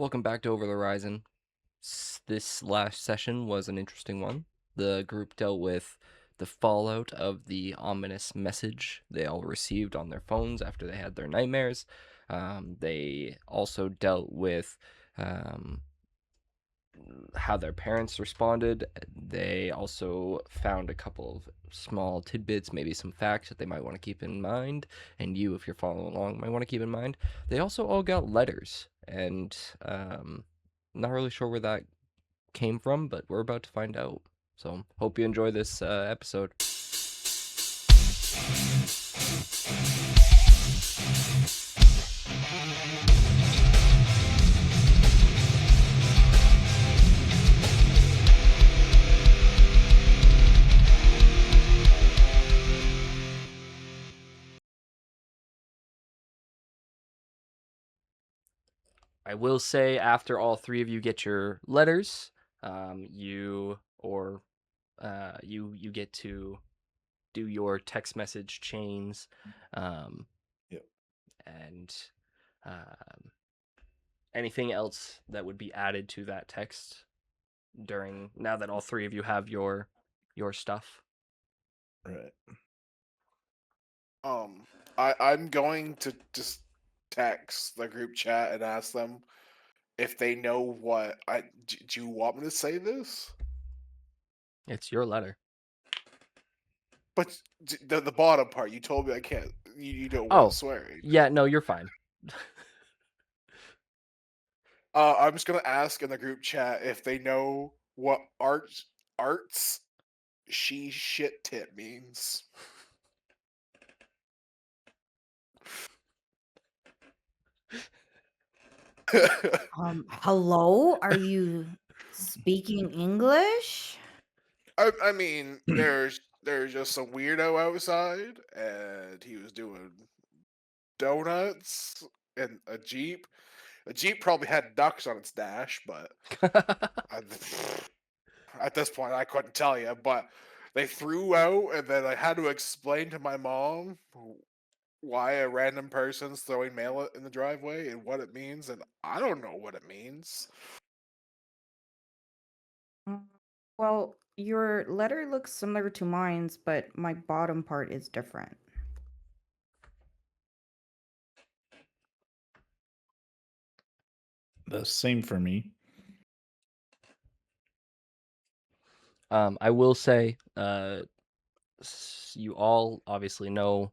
Welcome back to Over the Horizon. This last session was an interesting one. The group dealt with the fallout of the ominous message they all received on their phones after they had their nightmares. They also dealt with um, how their parents responded. They also found a couple of small tidbits, maybe some facts that they might want to keep in mind, and you, if you're following along, might want to keep in mind. They also all got letters, and not really sure where that came from, but we're about to find out. So, hope you enjoy this episode. I will say, after all three of you get your letters, you get to do your text message chains, um, Yep. and um, anything else that would be added to that text during now that all three of you have your stuff. Right. Um, I'm going to just text the group chat and ask them if they know what I. Do you want me to say this? It's your letter. But the bottom part, you told me I can't. You don't want Oh, swearing. yeah, no, you're fine. I'm just gonna ask in the group chat if they know what arts she shit tit means. Hello? Are you speaking English? I mean, there's just some weirdo outside, and he was doing donuts in a Jeep. A Jeep probably had ducks on its dash, but I, at this point I couldn't tell you. But they threw out, and then I had to explain to my mom why a random person's throwing mail in the driveway and what it means, and I don't know what it means. Mm, Well, your letter looks similar to mine's, but my bottom part is different. The same for me. I will say, you all obviously know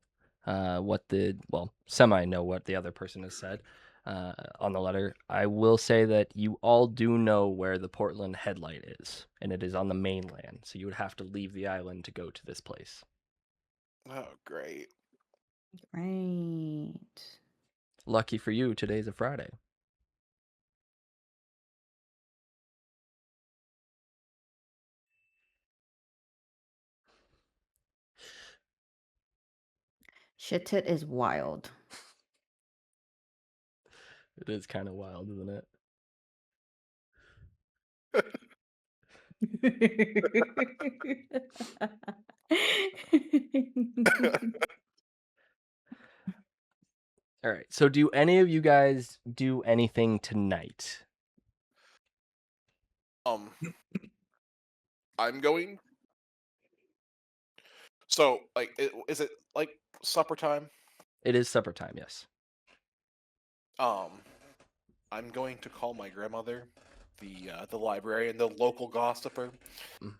semi know what the other person has said on the letter. I will say that you all do know where the Portland headlight is, and it is on the mainland. So you would have to leave the island to go to this place. Oh, great. Right. Lucky for you, today's a Friday. Shit tit is wild. It is kind of wild, isn't it? All right. So do any of you guys do anything tonight? um, I'm going. So, like, is it like supper time? It is supper time, yes. Um, I'm going to call my grandmother, the librarian, the local gossiper, Mm.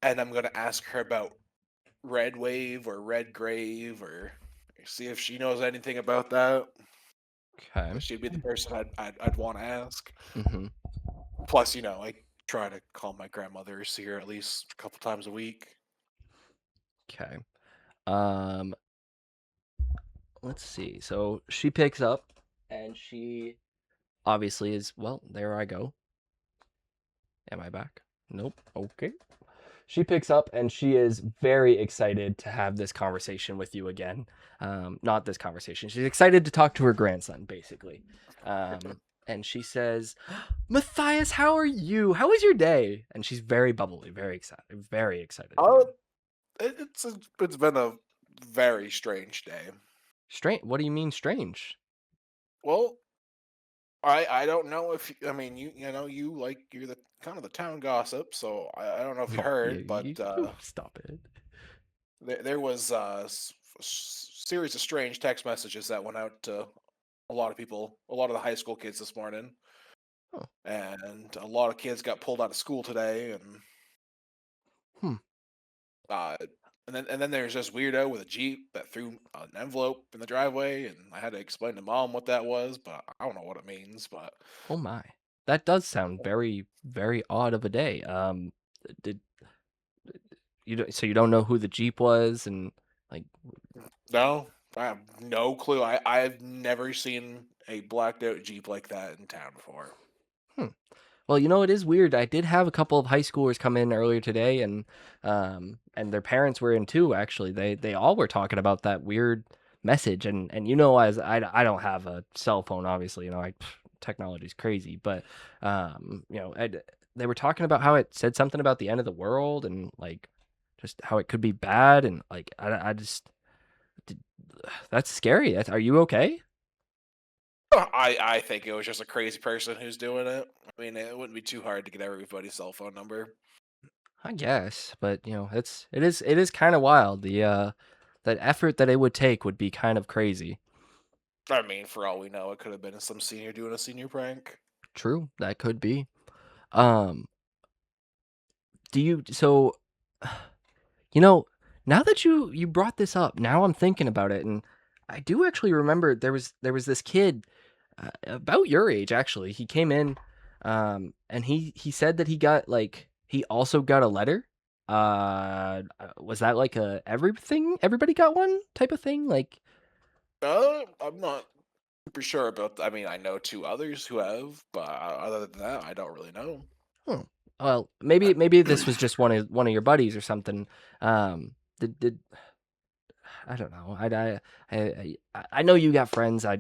and I'm going to ask her about Red Wave or Red Grave, or see if she knows anything about that. Okay. She'd be the person I'd want to ask. Mm-hmm. Plus, I try to call my grandmother, see her at least a couple times a week. Okay. Um, let's see. So she picks up and she obviously is, well, there I go. Am I back? Nope. Okay. She picks up and she is very excited to have this conversation with you again. Not this conversation. She's excited to talk to her grandson, basically. And she says, Matthias, how are you? How was your day? And she's very bubbly, very excited, very excited Uh, again. it's been a very strange day. Strange. What do you mean strange? Well, I don't know if I mean you like you're the kind of the town gossip, so I don't know if you Oh, heard, but stop it. there was series of strange text messages that went out to a lot of people, a lot of the high school kids this morning, Oh, and a lot of kids got pulled out of school today, hmm. uh, and then there's this weirdo with a jeep that threw an envelope in the driveway, and I had to explain to mom what that was, but I don't know what it means. But Oh my. That does sound very, very odd of a day. Did so you don't know who the Jeep was and like no, I have no clue. I've never seen a blacked out jeep like that in town before. hmm. Well, it is weird. I did have a couple of high schoolers come in earlier today and their parents were in too actually. They all were talking about that weird message and as I don't have a cell phone obviously, technology's crazy, but they were talking about how it said something about the end of the world and like just how it could be bad and like I just did, that's scary. Are you okay? I think it was just a crazy person who's doing it. I mean, it wouldn't be too hard to get everybody's cell phone number. I guess, but it is kind of wild. That effort that it would take would be kind of crazy. I mean, for all we know, it could have been some senior doing a senior prank. True, that could be. Um, do you so you know, now that you brought this up, now I'm thinking about it and I do actually remember there was this kid about your age actually. He came in and he said that he also got a letter. Was that like a everybody got one type of thing? Like I'm not super sure about. I mean, I know two others who have, but other than that, I don't really know. oh, well, maybe this was just one of your buddies or something. Did I don't know. I know you got friends. I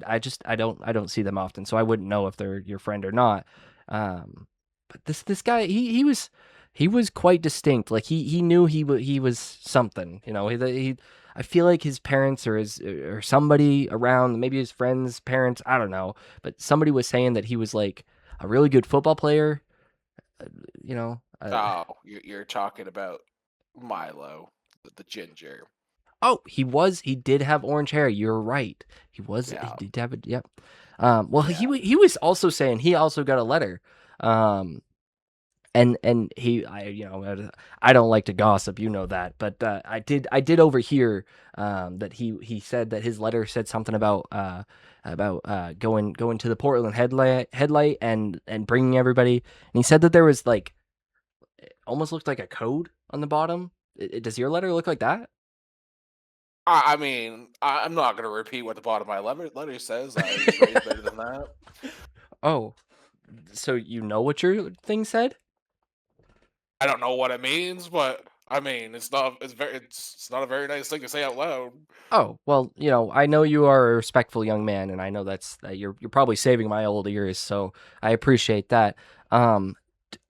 don't see them often, so I wouldn't know if they're your friend or not. Um, but this guy he was quite distinct. Like he knew he was something. He I feel like his parents or somebody around, maybe his friends' parents. I don't know, but somebody was saying that he was like a really good football player. uh, You know. Oh, you're talking about Milo, the ginger. Oh, he did have orange hair. You're right. He Yeah, did have it. Yep. Well, yeah. he was also saying he also got a letter. Um, and I don't like to gossip, that, but I did overhear that he said that his letter said something about going to the Portland headlight and bringing everybody, and he said that there was like it almost looked like a code on the bottom. Does your letter look like that? I mean, I'm not gonna repeat what the bottom of my letter says. I was raised better than that. Oh, so you know what your thing said? I don't know what it means, but I mean, it's not a very nice thing to say out loud. Oh, well, I know you are a respectful young man, and I know that you're probably saving my old ears, so I appreciate that. Um,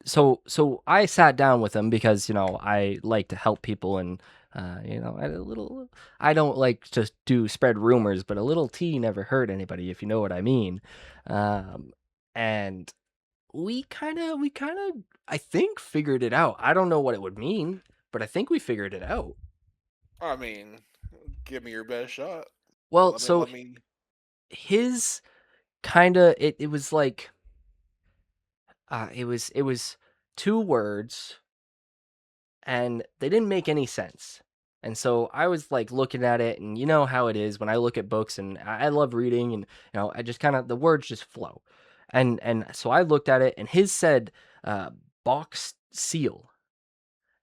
so I sat down with him because I like to help people, and I don't like to do spread rumors, but a little tea never hurt anybody, if you know what I mean. Um, and we kind of I think figured it out. I don't know what it would mean, but I think we figured it out. I mean, give me your best shot. Well, Let me so let me. his kind of it was like it was two words and they didn't make any sense. And so I was like looking at it, and you know how it is when I look at books, and I love reading, and I just kind of the words just flow. And so I looked at it, and his said box seal.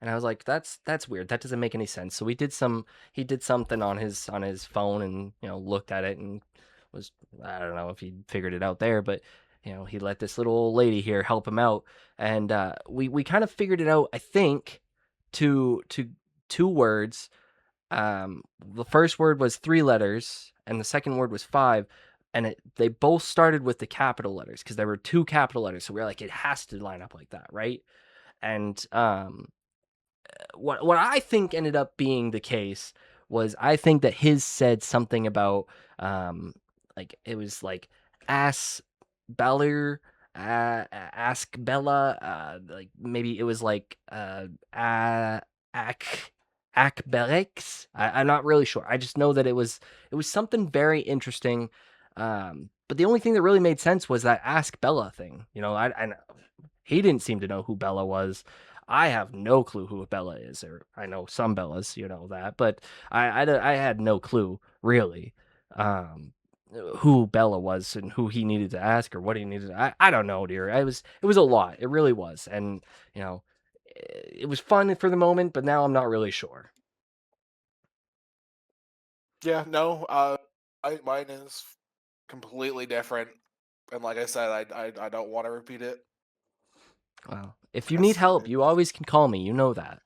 And I was like, that's weird. That doesn't make any sense. So he did something on his phone and, looked at it and was I don't know if he figured it out there, but he let this little old lady here help him out. And we kind of figured it out, I think, to two words. The first word was three letters and the second word was five. And they both started with the capital letters because there were two capital letters. So we were like, it has to line up like that, right? And what I think ended up being the case was I think that his said something about like it was like ass Beller, ask Bella, like maybe it was like Ak Akberix. I'm not really sure. I just know that it was something very interesting. But the only thing that really made sense was that ask Bella thing. I he didn't seem to know who Bella was. I have no clue who Bella is, or I know some Bellas, that, but I had no clue really. Um, who Bella was and who he needed to ask or what he needed. I don't know, dear. It was a lot. It really was, and it was fun for the moment, but now I'm not really sure. Yeah, no, mine is completely different, and like I said, I don't want to repeat it. Well, if you need That's, help, you always can call me. You know that.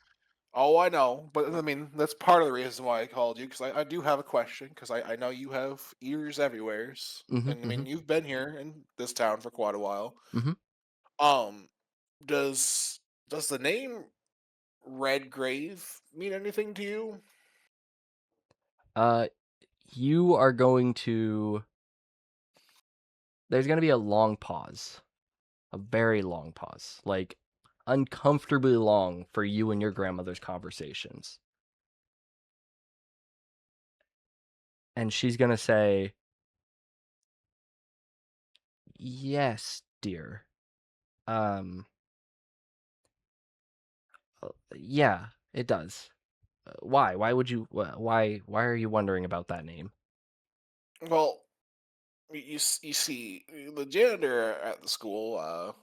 oh, I know, but I mean that's part of the reason why I called you because I do have a question because I know you have ears everywheres, Mm-hmm. and I Mm-hmm. mean you've been here in this town for quite a while. Mm-hmm. Um, does the name Red Grave mean anything to you? Uh, you are going to. There's going to be a long pause, a very long pause, like uncomfortably long for you and your grandmother's conversations, and she's gonna say, "Yes, dear. Um, yeah, it does. Why? Why would you? Why are you wondering about that name?" Well, you see, the janitor at the school,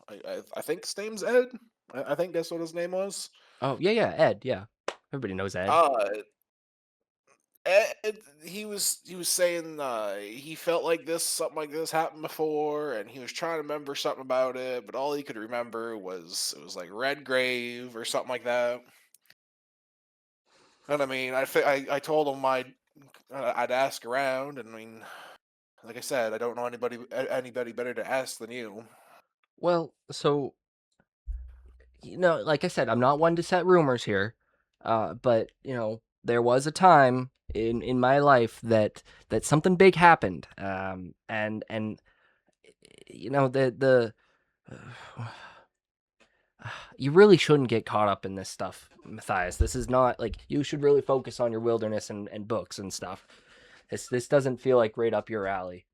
I think his name's Ed. I think that's what his name was. Oh, yeah, yeah, Ed. Yeah, everybody knows Ed. Uh, Ed, he was saying he felt like something like this happened before, and he was trying to remember something about it, but all he could remember was it was like Red Grave or something like that. And I mean, I told him I'd ask around, and I mean, like I said, I don't know anybody better to ask than you. Well, so like I said, I'm not one to set rumors here, but there was a time in my life that something big happened, and the you really shouldn't get caught up in this stuff, Matthias. This is not like you should really focus on your wilderness and books and stuff. This doesn't feel like right up your alley.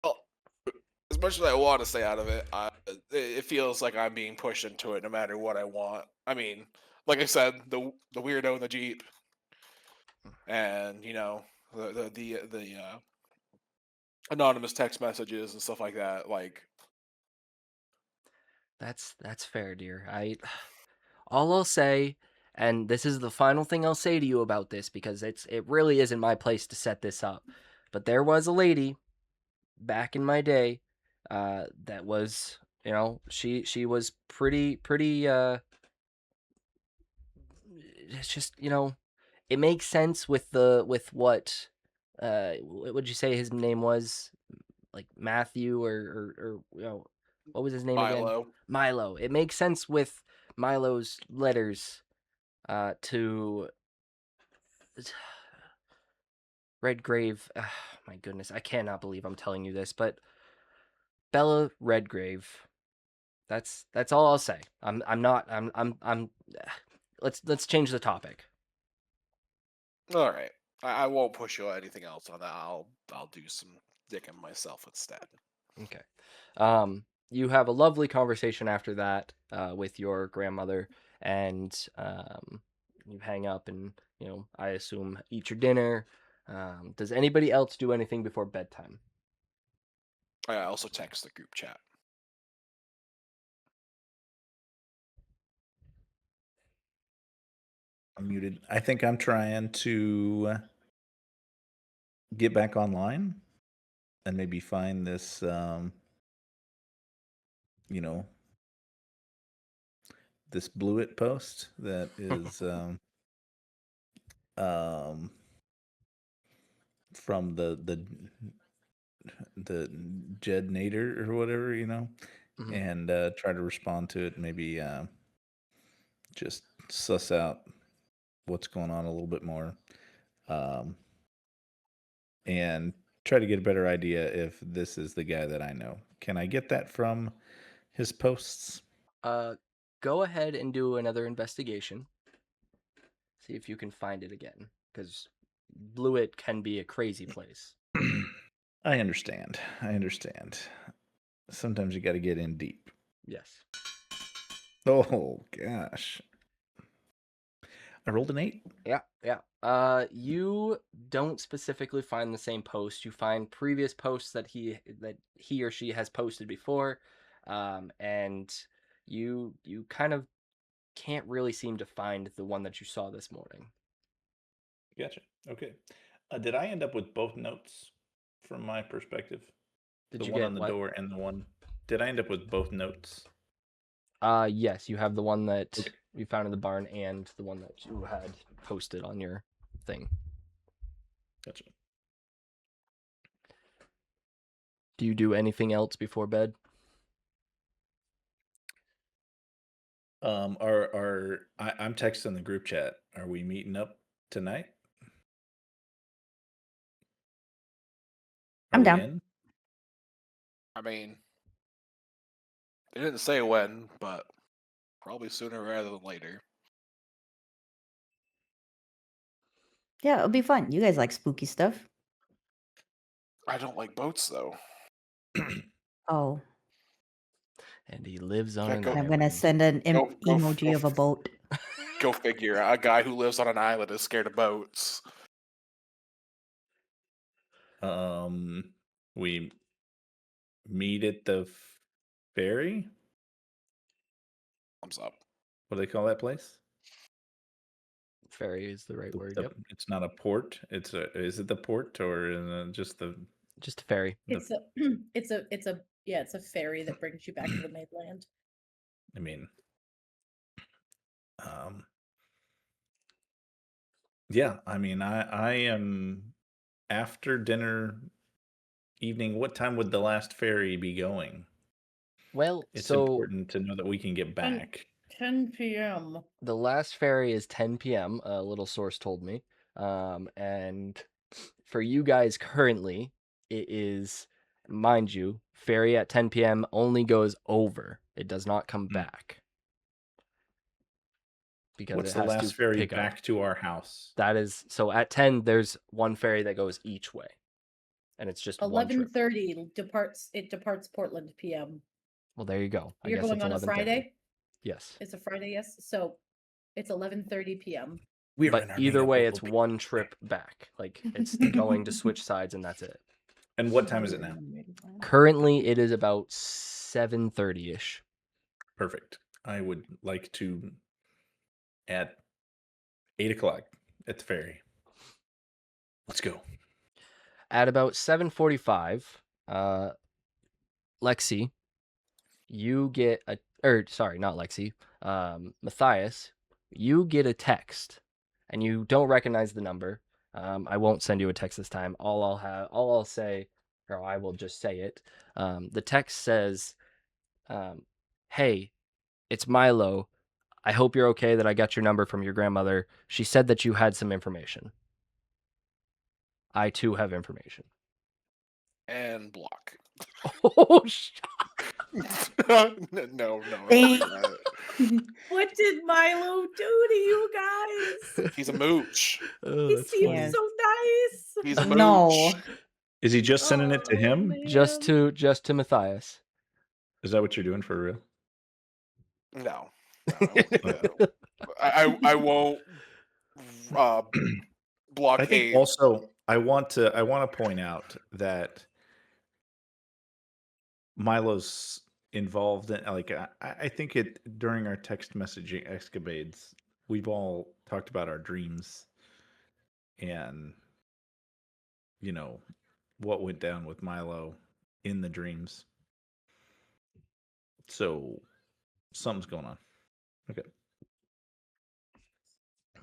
Well, as much as I want to stay out of it, it feels like I'm being pushed into it no matter what I want. I mean, like I said, the weirdo in the jeep, and the anonymous text messages and stuff like that. Like, That's fair, dear. All I'll say, and this is the final thing I'll say to you about this because it really isn't my place to set this up. But there was a lady back in my day, that was, she was pretty. It's just it makes sense with what, what would you say his name was, like Matthew or what was his name again? Milo. Milo. It makes sense with Milo's letters, to Redgrave. My goodness, I cannot believe I'm telling you this, but Bella Redgrave. That's all I'll say. I'm not. I'm. Let's change the topic. All right, I won't push you or anything else on that. I'll do some digging myself instead. Okay. You have a lovely conversation after that, with your grandmother, and you hang up, and I assume eat your dinner. Does anybody else do anything before bedtime? I also text the group chat. I'm muted. I think I'm trying to get back online and maybe find this, you know, this Blewett post that is um, from the Jed Nader or whatever, Mhm. and try to respond to it. Maybe just suss out what's going on a little bit more, um, and try to get a better idea if this is the guy that I know. Can I get that from his posts? Go ahead and do another investigation. See if you can find it again, because Blewett can be a crazy place. I understand. Sometimes you got to get in deep. Yes. Oh gosh. I rolled an 8. Yeah. You don't specifically find the same post. You find previous posts that he or she has posted before, and you kind of can't really seem to find the one that you saw this morning. Gotcha. Okay. Did I end up with both notes from my perspective? Did the you one get on the what? door and the one. Did I end up with both notes? Yes, you have the one that Okay. you found in the barn and the one that you had posted on your thing. Gotcha. Do you do anything else before bed? I'm texting the group chat. Are we meeting up tonight? I'm Are we down. in? I mean, they didn't say when, but probably sooner rather than later. Yeah, it'll be fun. You guys like spooky stuff. I don't like boats though. Oh, And he lives on Yeah, an go- I'm gonna island. send an Go- go f- emoji go of a f- boat. Go figure. A guy who lives on an island is scared of boats. We meet at the ferry. Thumbs up. What do they call that place? Ferry is the right word. Yep. It's not a port. Is it the port or just the? Just a ferry. It's a it's a ferry that brings you back to the mainland. I mean, yeah. I mean, I am after dinner evening. What time would the last ferry be going? Well, It's so important to know that we can get back. 10 p.m. the last ferry is 10 p.m. A little source told me. And for you guys currently, it is, mind you, ferry at 10 p.m. only goes over. It does not come back. Because What's it the has last to ferry pick up. back to our house? That is, so at 10, there's one ferry that goes each way. And it's just one trip. 11:30 departs Portland p.m. Well, there you go. I You're guess going it's on a 11:30. Friday? Yes. It's a Friday, yes. So it's 11:30 p.m. But either way, it's one trip back. Like, it's going to switch sides, and that's it. And what time is it now? Currently, it is about 7:30-ish. Perfect. I would like to at 8 o'clock at the ferry. Let's go. At about 7:45, Lexi, you get not Lexi, Matthias, you get a text, and you don't recognize the number. I won't send you a text this time. All I'll say, or I will just say it. The text says, "Hey, it's Milo. I hope you're okay that I got your number from your grandmother. She said that you had some information. I too have information." And block. Oh, No. What did Milo do to you guys? He's a mooch. Oh, He that's seems funny. so nice. He's a mooch. No. Is he just sending it to him? man. Just to Matthias. Is that what you're doing for real? No. I won't block I think a also I want to point out that Milo's involved in I think it during our text messaging escapades, we've all talked about our dreams and what went down with Milo in the dreams. So something's going on. Okay.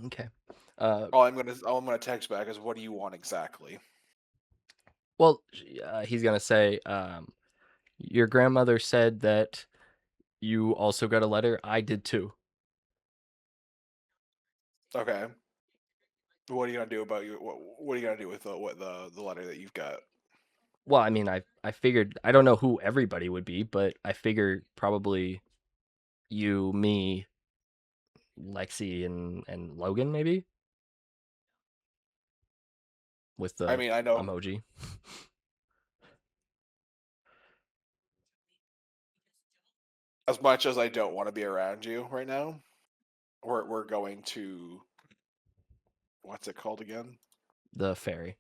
Okay. all I'm gonna text back is what do you want exactly? Well, he's gonna say, your grandmother said that you also got a letter. I did too. Okay. What are you gonna do about what are you gonna do with the letter that you've got? Well, I mean, I figured I don't know who everybody would be, but I figured probably you, me, Lexi, and Logan maybe with I the mean, I know emoji. as much as I don't want to be around you right now, we're going to what's it called again? The fairy.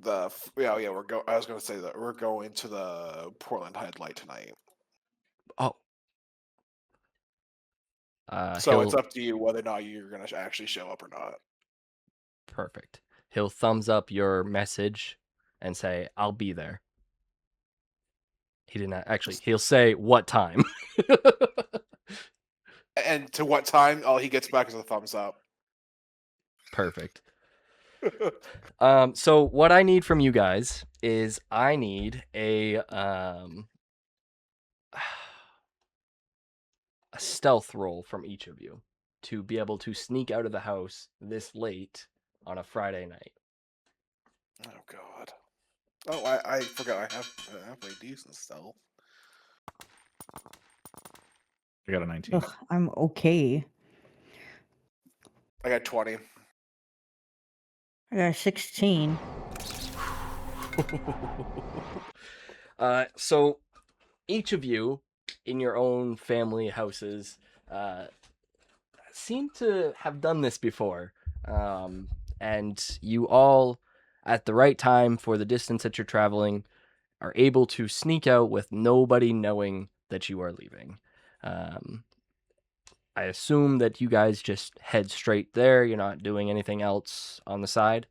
Yeah, I was going to say that we're going to the Portland Headlight tonight. Oh, So it's he'll up to you whether or not you're going to actually show up or not. perfect. He'll thumbs up your message and say, "I'll be there." He didn't actually. He'll say what time. And to what time? All he gets back is a thumbs up. Perfect. So what I need from you guys is I need a stealth roll from each of you to be able to sneak out of the house this late on a Friday night. Oh God. Oh, I forgot. I have pretty decent stealth. I got a 19. Ugh, I'm okay. I got 20. I got a 16. So each of you in your own family houses seem to have done this before. And you all, at the right time for the distance that you're traveling, are able to sneak out with nobody knowing that you are leaving. I assume that you guys just head straight there. You're not doing anything else on the side.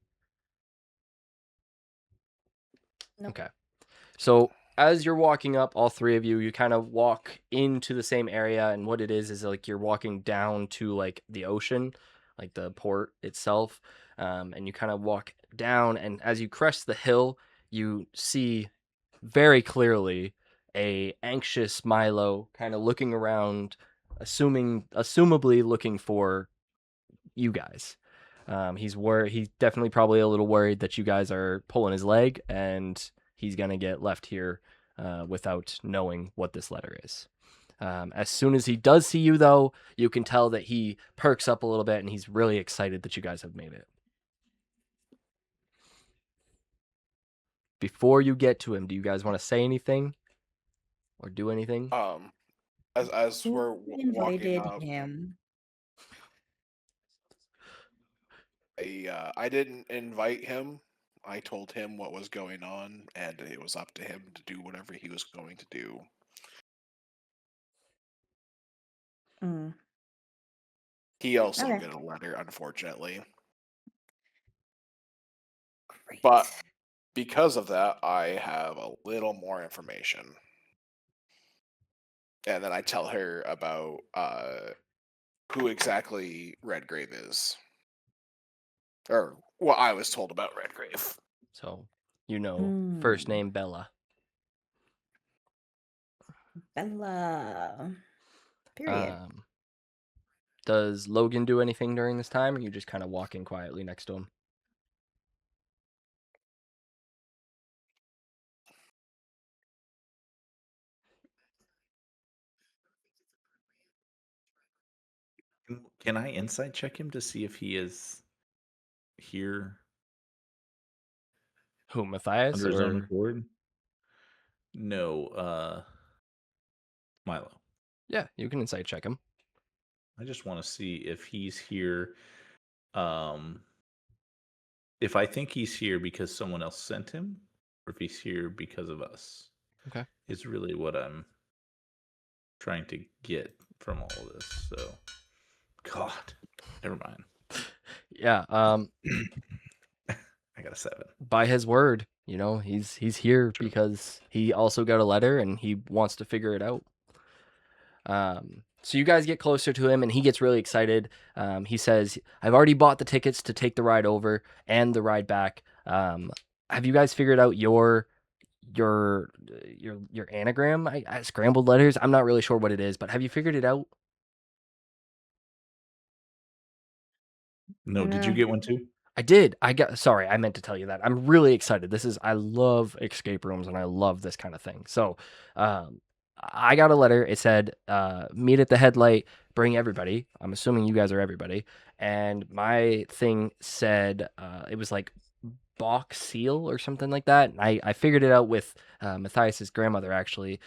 Nope. Okay. So as you're walking up, all three of you, you kind of walk into the same area, and what it is like you're walking down to like the ocean, like the port itself, and you kind of walk down, and as you crest the hill, you see very clearly a anxious Milo kind of looking around, assumably looking for you guys. He's definitely probably a little worried that you guys are pulling his leg, and he's gonna get left here without knowing what this letter is. As soon as he does see you, though, you can tell that he perks up a little bit, and he's really excited that you guys have made it. Before you get to him, do you guys want to say anything or do anything? As we're Who walking invited up, him? I didn't invite him. I told him what was going on, and it was up to him to do whatever he was going to do. Mm. He also Okay. got a letter, unfortunately. Great. But because of that, I have a little more information. And then I tell her about who exactly Redgrave is. Or what I was told about Redgrave. So, first name Bella. Bella. Period. Does Logan do anything during this time, or are you just kind of walking quietly next to him? Can I insight check him to see if he is here Who, Matthias? under his own Or accord? No, Milo. yeah, you can insight check him. I just want to see if he's here. If I think he's here because someone else sent him, or if he's here because of us. Okay. Is really what I'm trying to get from all of this. So, God, never mind. Yeah. I got a 7. By his word, he's here because he also got a letter and he wants to figure it out. So you guys get closer to him and he gets really excited. He says, "I've already bought the tickets to take the ride over and the ride back. Have you guys figured out your anagram? I scrambled letters. I'm not really sure what it is, but have you figured it out?" No, did you No. get one too? I did. Sorry, I meant to tell you that. I'm really excited. I love escape rooms and I love this kind of thing. So, um, I got a letter. It said, meet at the headlight, bring everybody. I'm assuming you guys are everybody. And my thing said, it was like Bach seal or something like that. And I figured it out with Matthias's grandmother, actually.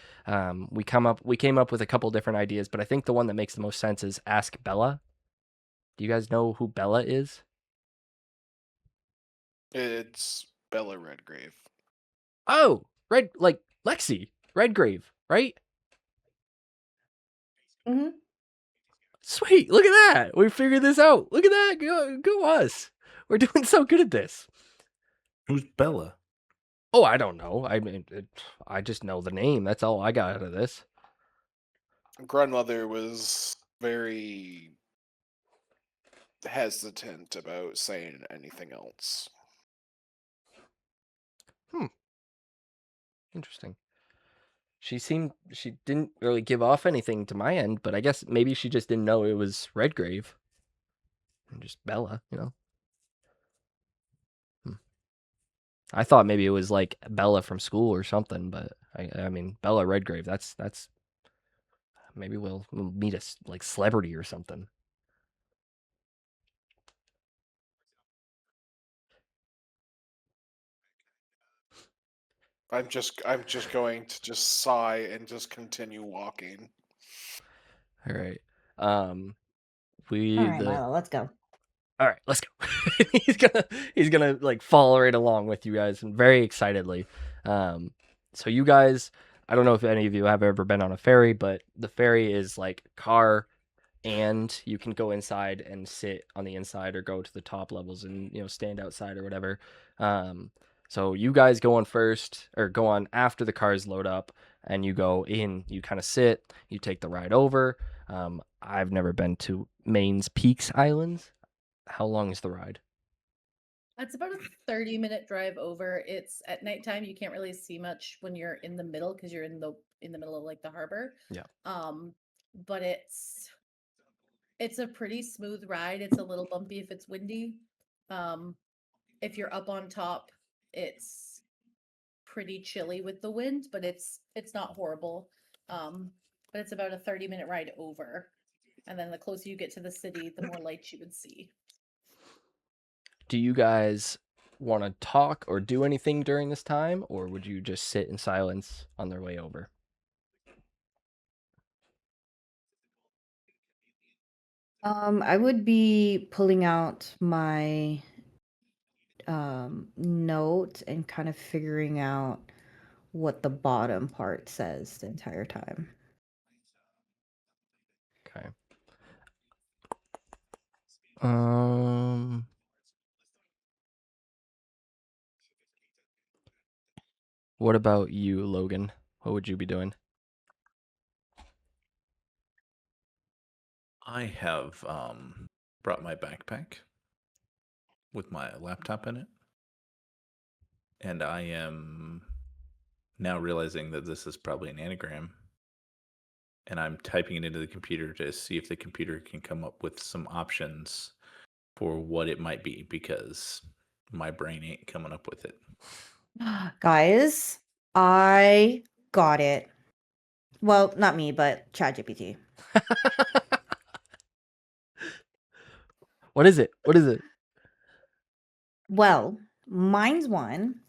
We came up with a couple different ideas, but I think the one that makes the most sense is ask Bella. Do you guys know who Bella is? It's Bella Redgrave. Oh, like Lexi, Redgrave, right? Mm-hmm. Sweet, look at that. We figured this out. Look at that. Go us. We're doing so good at this. Who's Bella? Oh, I don't know. I mean, I just know the name. That's all I got out of this. Grandmother was very hesitant about saying anything else. Interesting. She didn't really give off anything to my end, but I guess maybe she just didn't know it was Redgrave. And just Bella, you know. I thought maybe it was like Bella from school or something, but I mean Bella Redgrave. That's maybe we'll meet a like celebrity or something. I'm just going to just sigh and just continue walking. All right. All right, Milo, let's go. All right, let's go. he's gonna like follow right along with you guys, and very excitedly. So you guys, I don't know if any of you have ever been on a ferry, but the ferry is like car, and you can go inside and sit on the inside, or go to the top levels and stand outside or whatever. So you guys go on first, or go on after the cars load up, and you go in. You kind of sit. You take the ride over. I've never been to Maine's Peaks Islands. How long is the ride? It's about a 30-minute drive over. It's at nighttime. You can't really see much when you're in the middle because you're in the middle of like the harbor. Yeah. But it's a pretty smooth ride. It's a little bumpy if it's windy. If you're up on top, it's pretty chilly with the wind, but it's not horrible. But it's about a 30-minute ride over. And then the closer you get to the city, the more lights you would see. Do you guys want to talk or do anything during this time, or would you just sit in silence on their way over? I would be pulling out my note and kind of figuring out what the bottom part says the entire time. Okay. What about you, Logan? What would you be doing? I have brought my backpack with my laptop in it. And I am now realizing that this is probably an anagram. And I'm typing it into the computer to see if the computer can come up with some options for what it might be, because my brain ain't coming up with it. Guys, I got it. Well, not me, but ChatGPT. What is it? What is it? Well, mine's one.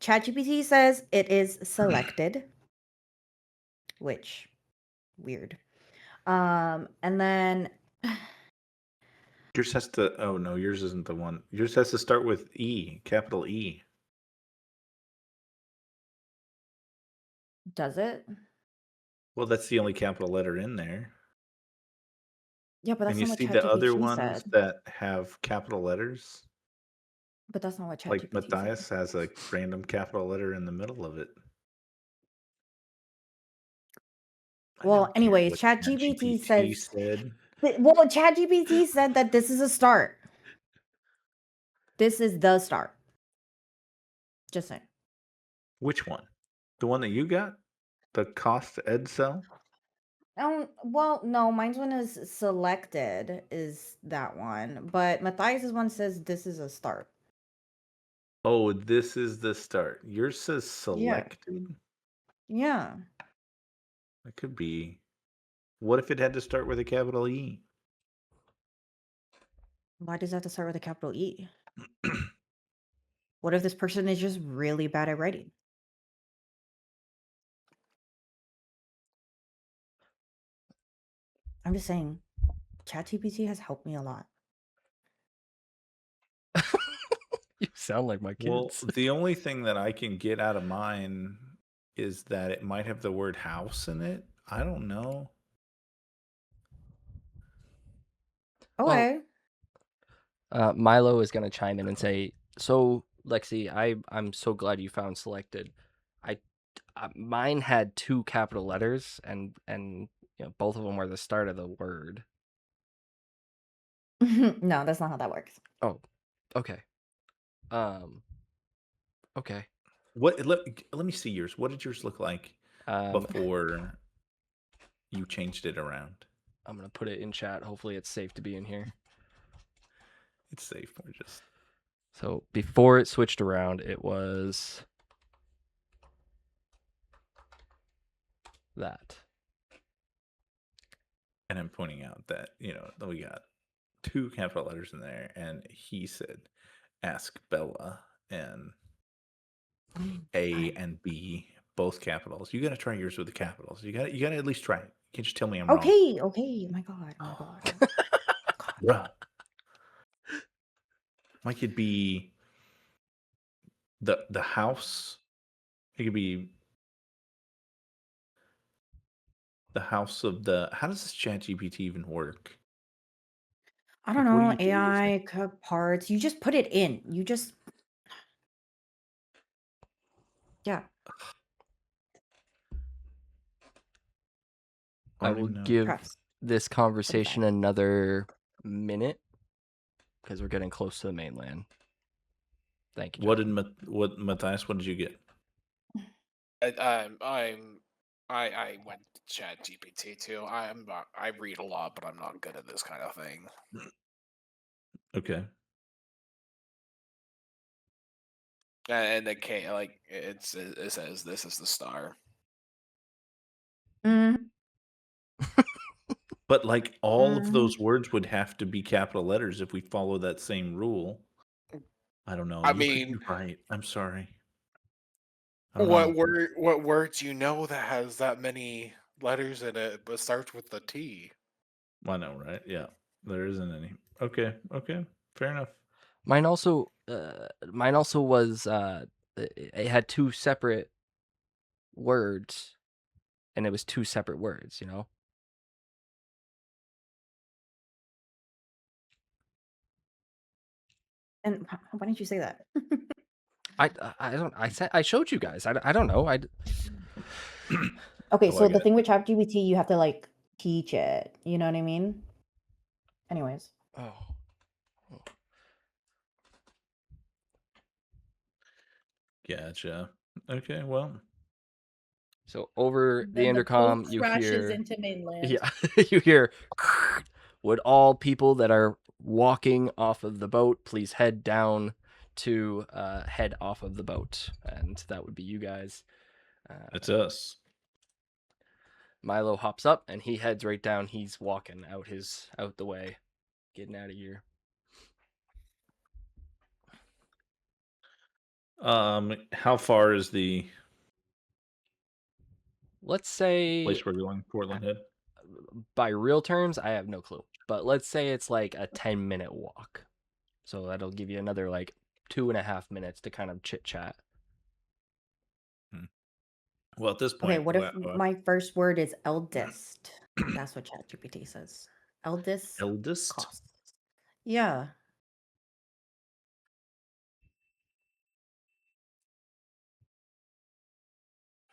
ChatGPT says it is selected, which weird. And then Yours has to. Oh no, yours isn't the one. Yours has to start with E, capital E. does it? Well, that's the only capital letter in there. Yeah, but that's And you not what see the other ChatGPT ones said. that have capital letters, But that's not what ChatGPT like said. Matthias has a random capital letter in the middle of it. I Well, don't care anyways, what ChatGPT says. said. Well, ChatGPT said that this is a start. This is the start. Just saying. Which one? The one that you got? The cost ed cell? Well, no, mine's one is selected, is that one. But Matthias's one says this is a start. Oh, this is the start. Yours says Yeah. selected. Yeah. It could be. What if it had to start with a capital E? Why does it have to start with a capital E? What if this person is just really bad at writing? I'm just saying, ChatGPT has helped me a lot. You sound like my Well, kids. the only thing that I can get out of mine is that it might have the word house in it. I don't know. Well, Okay. Milo is gonna chime in and say, "So, Lexi, I'm so glad you found selected. I mine had two capital letters, and both of them were the start of the word. No, that's not how that works. Oh, okay. Um, okay. What? Let me see yours. What did yours look like Um, before you changed it around? I'm gonna put it in chat. Hopefully, it's safe to be in here. It's safe. We're just So before it switched around, it was that. and I'm pointing out that we got two capital letters in there, and he said, "Ask Bella," and A and B both capitals. You got to try yours with the capitals. You got to at least try it. You can't just tell me I'm wrong. Okay. Oh my god. Oh my god. God. Bruh. Mine could be the house. It could be the house of the. How does this Chat GPT even work? I don't Like, what do know. you do with this thing? AI parts. You just put it in. You just. Yeah. I I don't will even know. give Press. this Put it conversation back. another minute because we're getting close to the mainland. Thank you. What gentlemen. Matthias? What did you get? I went to Chat GPT too. I read a lot, but I'm not good at this kind of thing. Okay. And the K, like it says this is the star. Mm, But like all of mhm. those words would have to be capital letters if we follow that same rule. I don't know. I You could be mean, right. I'm sorry. I don't know. what word do you know that has that many letters in it but starts with the T? I know, right? Yeah. There isn't any. Okay. Okay. Fair enough. Mine also was it had two separate words, and it was two separate words. And why didn't you say that? I don't I showed you guys. I don't know. Okay, Oh, so I the got it. thing with ChatGPT, you have to like teach it. You know what I mean? Anyways. Oh. Gotcha. Okay. Well, So over the Then the intercom, boat you crashes hear into mainland. yeah, you hear. Would all people that are walking off of the boat please head down to head off of the boat, and that would be you guys. it's us. Milo hops up and he heads right down. He's walking out the way, getting out of here. How far is the Let's say place we're going? Portland Head. by real terms, I have no clue, but let's say it's like a 10-minute walk. So that'll give you another like 2.5 minutes to kind of chit chat. Well, at this Okay, point, what if my first word is eldest? That's what ChatGPT says. Eldest eldest. cost. Yeah.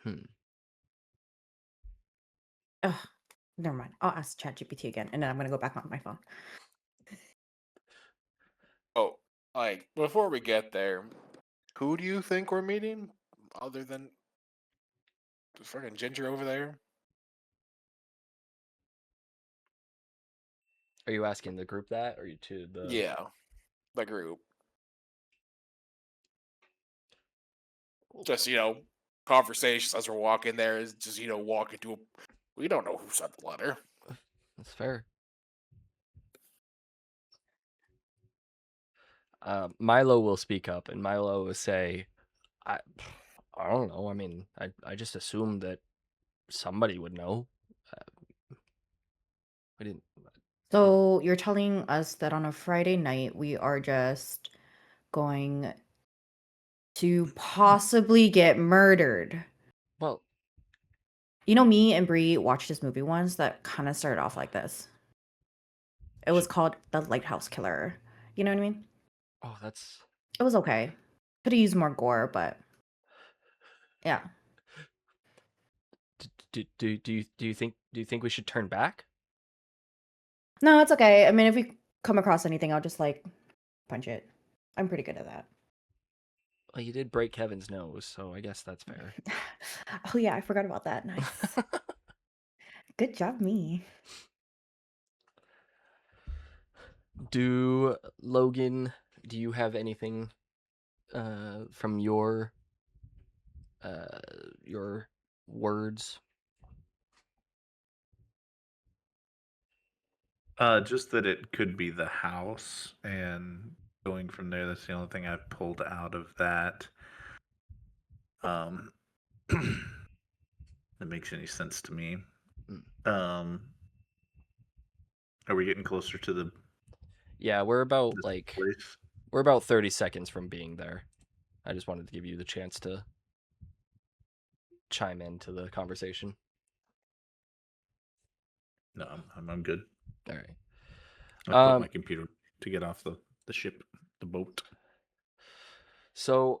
Hmm. Ugh, never mind. I'll ask ChatGPT again, and then I'm gonna go back on my phone. Oh, like before we get there, who do you think we're meeting other than the freaking Ginger over there? Are you asking the group that, or you to the? Yeah, the group. Just conversations as we're walking there is just walking to a. We don't know who sent the letter. That's fair. Milo will speak up, and Milo will say, "I, I don't know. I mean, I just assumed that somebody would know. We didn't. So you're telling us that on a Friday night we are just going to possibly get murdered. Well, You know, me and Bree watched this movie once that kind of started off like this. It was called The Lighthouse Killer. You know what I mean? oh, that's It was okay. Could have used more gore, but yeah. do you think we should turn back? No, it's okay. I mean, if we come across anything, I'll just like punch it. I'm pretty good at that. Well, you did break Kevin's nose, so I guess that's fair. Oh yeah, I forgot about that. Nice. Good job, me. Logan, do you have anything from your words? Just that it could be the house, and going from there. That's the only thing I've pulled out of that. That makes any sense to me. Are we getting closer to the Yeah, we're about this place? we're about 30 seconds from being there. I just wanted to give you the chance to chime into the conversation. No, I'm good. All right. I put my computer to get off the ship, the boat. So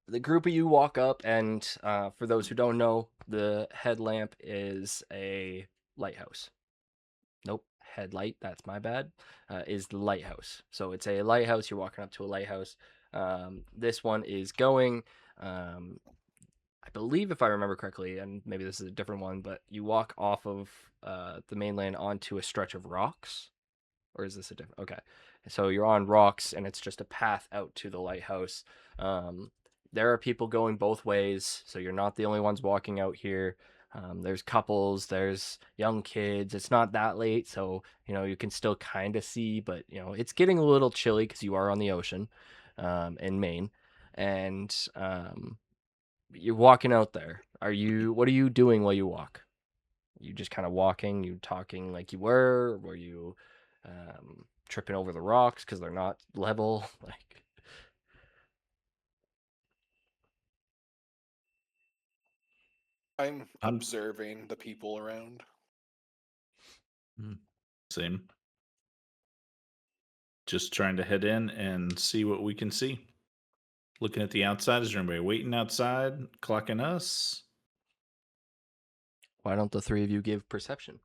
the group of you walk up, and for those who don't know, the headlamp is a lighthouse. Nope, headlight, that's my bad, is the lighthouse. So it's a lighthouse, you're walking up to a lighthouse. This one is going, I believe if I remember correctly, and maybe this is a different one, but you walk off of the mainland onto a stretch of rocks. Or is this a different? Okay. So you're on rocks, and it's just a path out to the lighthouse. There are people going both ways, so you're not the only ones walking out here. There's couples, there's young kids. It's not that late, so you can still kind of see, but it's getting a little chilly because you are on the ocean in Maine, and you're walking out there. What are you doing while you walk? You just kind of walking, you talking like you were? Were you tripping over the rocks because they're not level? Like, I'm observing the people around. Same. Just trying to head in and see what we can see. Looking at the outside. Is there anybody waiting outside, clocking us? why don't the three of you give perception?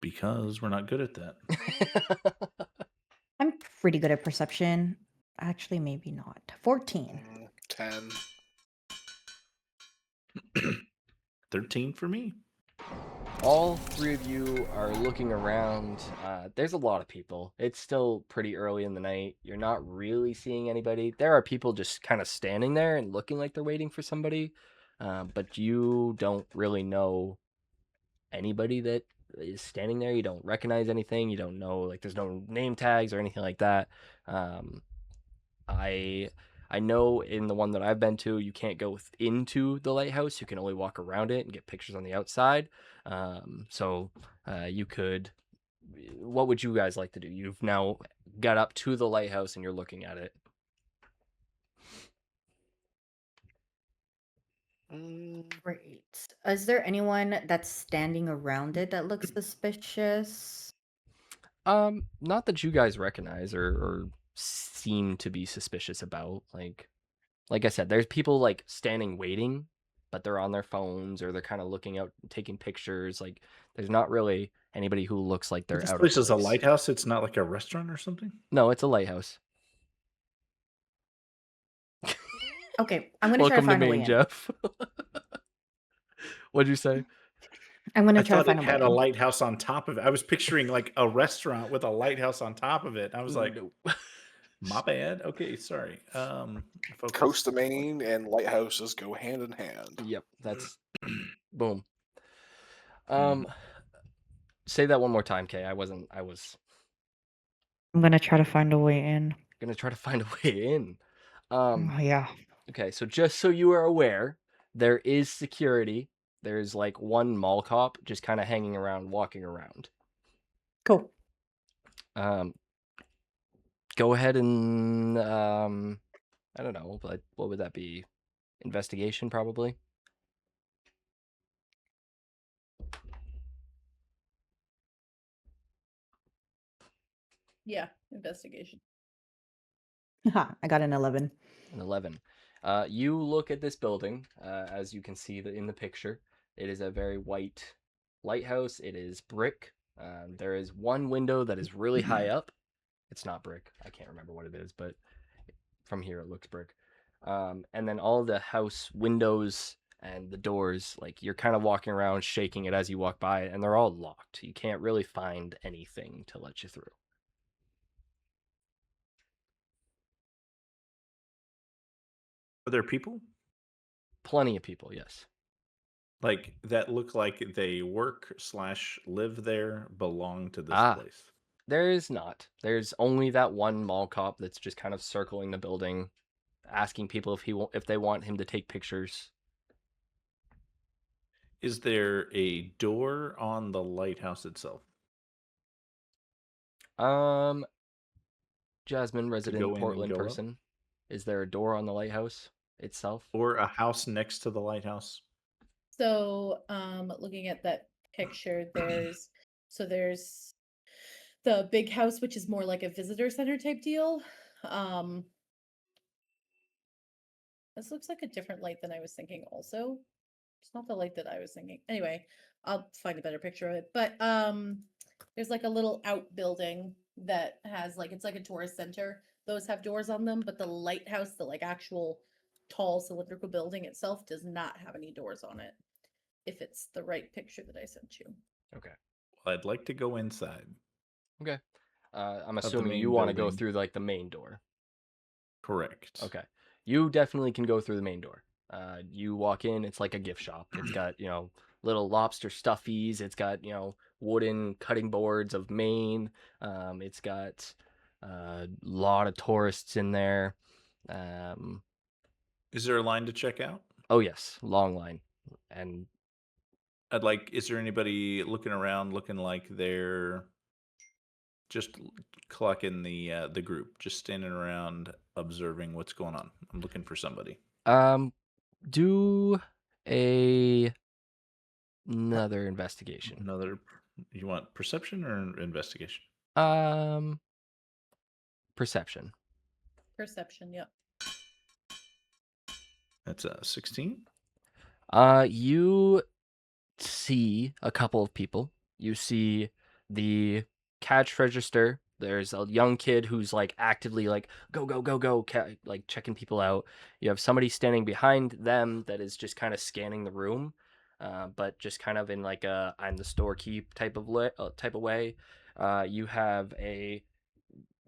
Because we're not good at that. I'm pretty good at perception. Actually, maybe not. 14. 10. 13 for me. All three of you are looking around. There's a lot of people. It's still pretty early in the night. You're not really seeing anybody. There are people just kind of standing there and looking like they're waiting for somebody, but you don't really know anybody that is standing there. You don't recognize anything. You don't know, like, there's no name tags or anything like that. I know in the one that I've been to, you can't go into the lighthouse. You can only walk around it and get pictures on the outside. So you could. What would you guys like to do? You've now got up to the lighthouse and you're looking at it. Great. Is there anyone that's standing around it that looks suspicious? Not that you guys recognize or seem to be suspicious about. Like I said, there's people like standing waiting, but they're on their phones or they're kind of looking out, taking pictures. Like, there's not really anybody who looks like they're This out place of is a place. lighthouse. It's not like a restaurant or something. No, it's a lighthouse. Okay, I'm gonna try to Welcome to find a way Maine, in. Jeff. What'd you say? I'm gonna I try to thought it find a way had a in. lighthouse on top of it. I was picturing like a restaurant with a lighthouse on top of it. I was like, No. my bad. Okay, sorry. Focus. Coast of Maine and lighthouses go hand in hand. Yep, that's boom. Mhm. Say that one more time, Kay. I was I'm gonna try to find a way in. gonna try to find a way in. Oh, yeah. Okay, so just so you are aware, there is security. There's like one mall cop just kind of hanging around, walking around. Cool. Um, go ahead and I don't know, but what would that be? Investigation, probably. Yeah, investigation. I got an 11. An 11. You look at this building, as you can see in the picture. It is a very white lighthouse. It is brick. There is one window that is really high up. It's not brick. I can't remember what it is, but from here it looks brick. And then all the house windows and the doors, like you're kind of walking around shaking it as you walk by it, and they're all locked. You can't really find anything to let you through. Are there people Plenty of people, yes. like that look like they work slash live there, belong to this Ah, place? there is not. There's only that one mall cop that's just kind of circling the building, asking people if they want him to take pictures. Is there a door on the lighthouse itself Um, Jasmine, to resident go in and Portland go up, person, is there a door on the lighthouse itself? or a house next to the lighthouse? So, looking at that picture, there's the big house, which is more like a visitor center type deal. Um, this looks like a different light than I was thinking also. It's not the light that I was thinking. Anyway, I'll find a better picture of it. But there's like a little outbuilding that has like it's like a tourist center. Those have doors on them, but the lighthouse, the like actual tall cylindrical building itself does not have any doors on it. If it's the right picture that I sent you. Okay. Well, I'd like to go inside Okay. I'm of the assuming you main want to go building. through like the main door. Correct. Okay. You definitely can go through the main door. You walk in, it's like a gift shop. It's got, little lobster stuffies. It's got, wooden cutting boards of Maine. It's got a lot of tourists in there. Um, Is there a line to check out? oh, yes, long line. And Is there anybody looking around looking like they're just clocking the group, just standing around observing what's going on? I'm looking for somebody. do another investigation. Another, you want perception or investigation? Um, Perception. Perception, yep. That's a 16. You see a couple of people. You see the cash register. There's a young kid who's like actively like go go go go like checking people out. You have somebody standing behind them that is just kind of scanning the room, but just kind of in like a I'm the storekeep type of way. You have a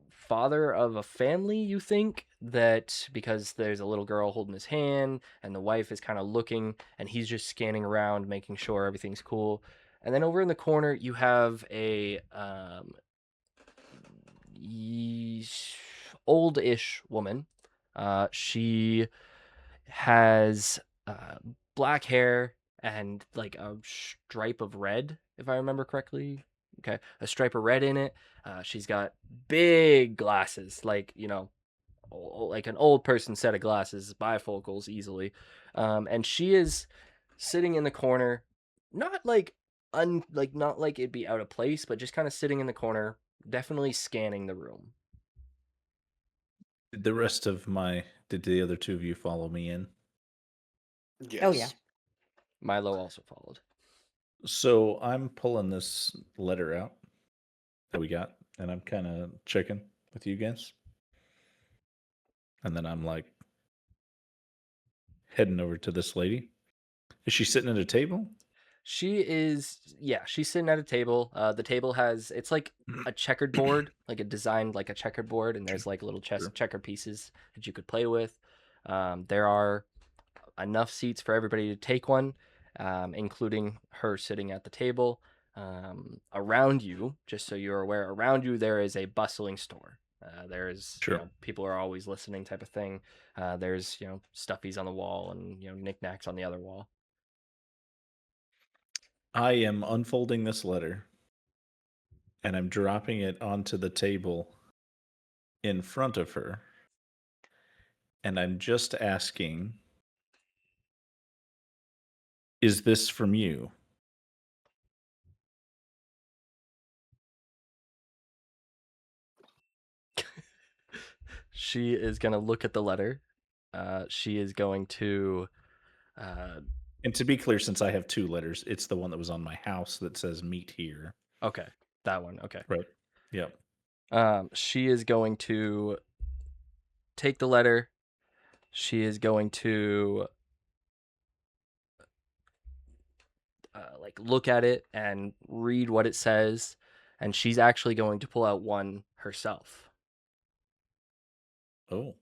father of a family, you think, that because there's a little girl holding his hand and the wife is kind of looking and he's just scanning around making sure everything's cool. And then over in the corner you have a old-ish woman. She has black hair and like a stripe of red, if I remember correctly. Okay, a stripe of red in it. She's got big glasses, like like an old person set of glasses, bifocals easily. And she is sitting in the corner, not like not like it'd be out of place, but just kind of sitting in the corner, definitely scanning the room. Did the other two of you follow me in? Yes. Oh, yeah. Milo also followed. So I'm pulling this letter out that we got, and I'm kind of checking with you guys. And then I'm like heading over to this lady. Is she sitting at a table? She's sitting at a table. The table has, it's like a checkered board, like a designed like a checkered board, and there's like little Sure. checker pieces that you could play with. There are enough seats for everybody to take one, including her sitting at the table. Around you, just so you're aware, around you there is a bustling store. There's Sure. people are always listening type of thing. There's stuffies on the wall and knickknacks on the other wall. I am unfolding this letter and I'm dropping it onto the table in front of her. And I'm just asking, is this from you? She is gonna look at the letter. She is going to. And to be clear, since I have 2 letters, it's the one that was on my house that says meet here. Okay, that one. Okay. Right. Yep. She is going to take the letter. She is going to like look at it and read what it says, and she's actually going to pull out one herself, Oh.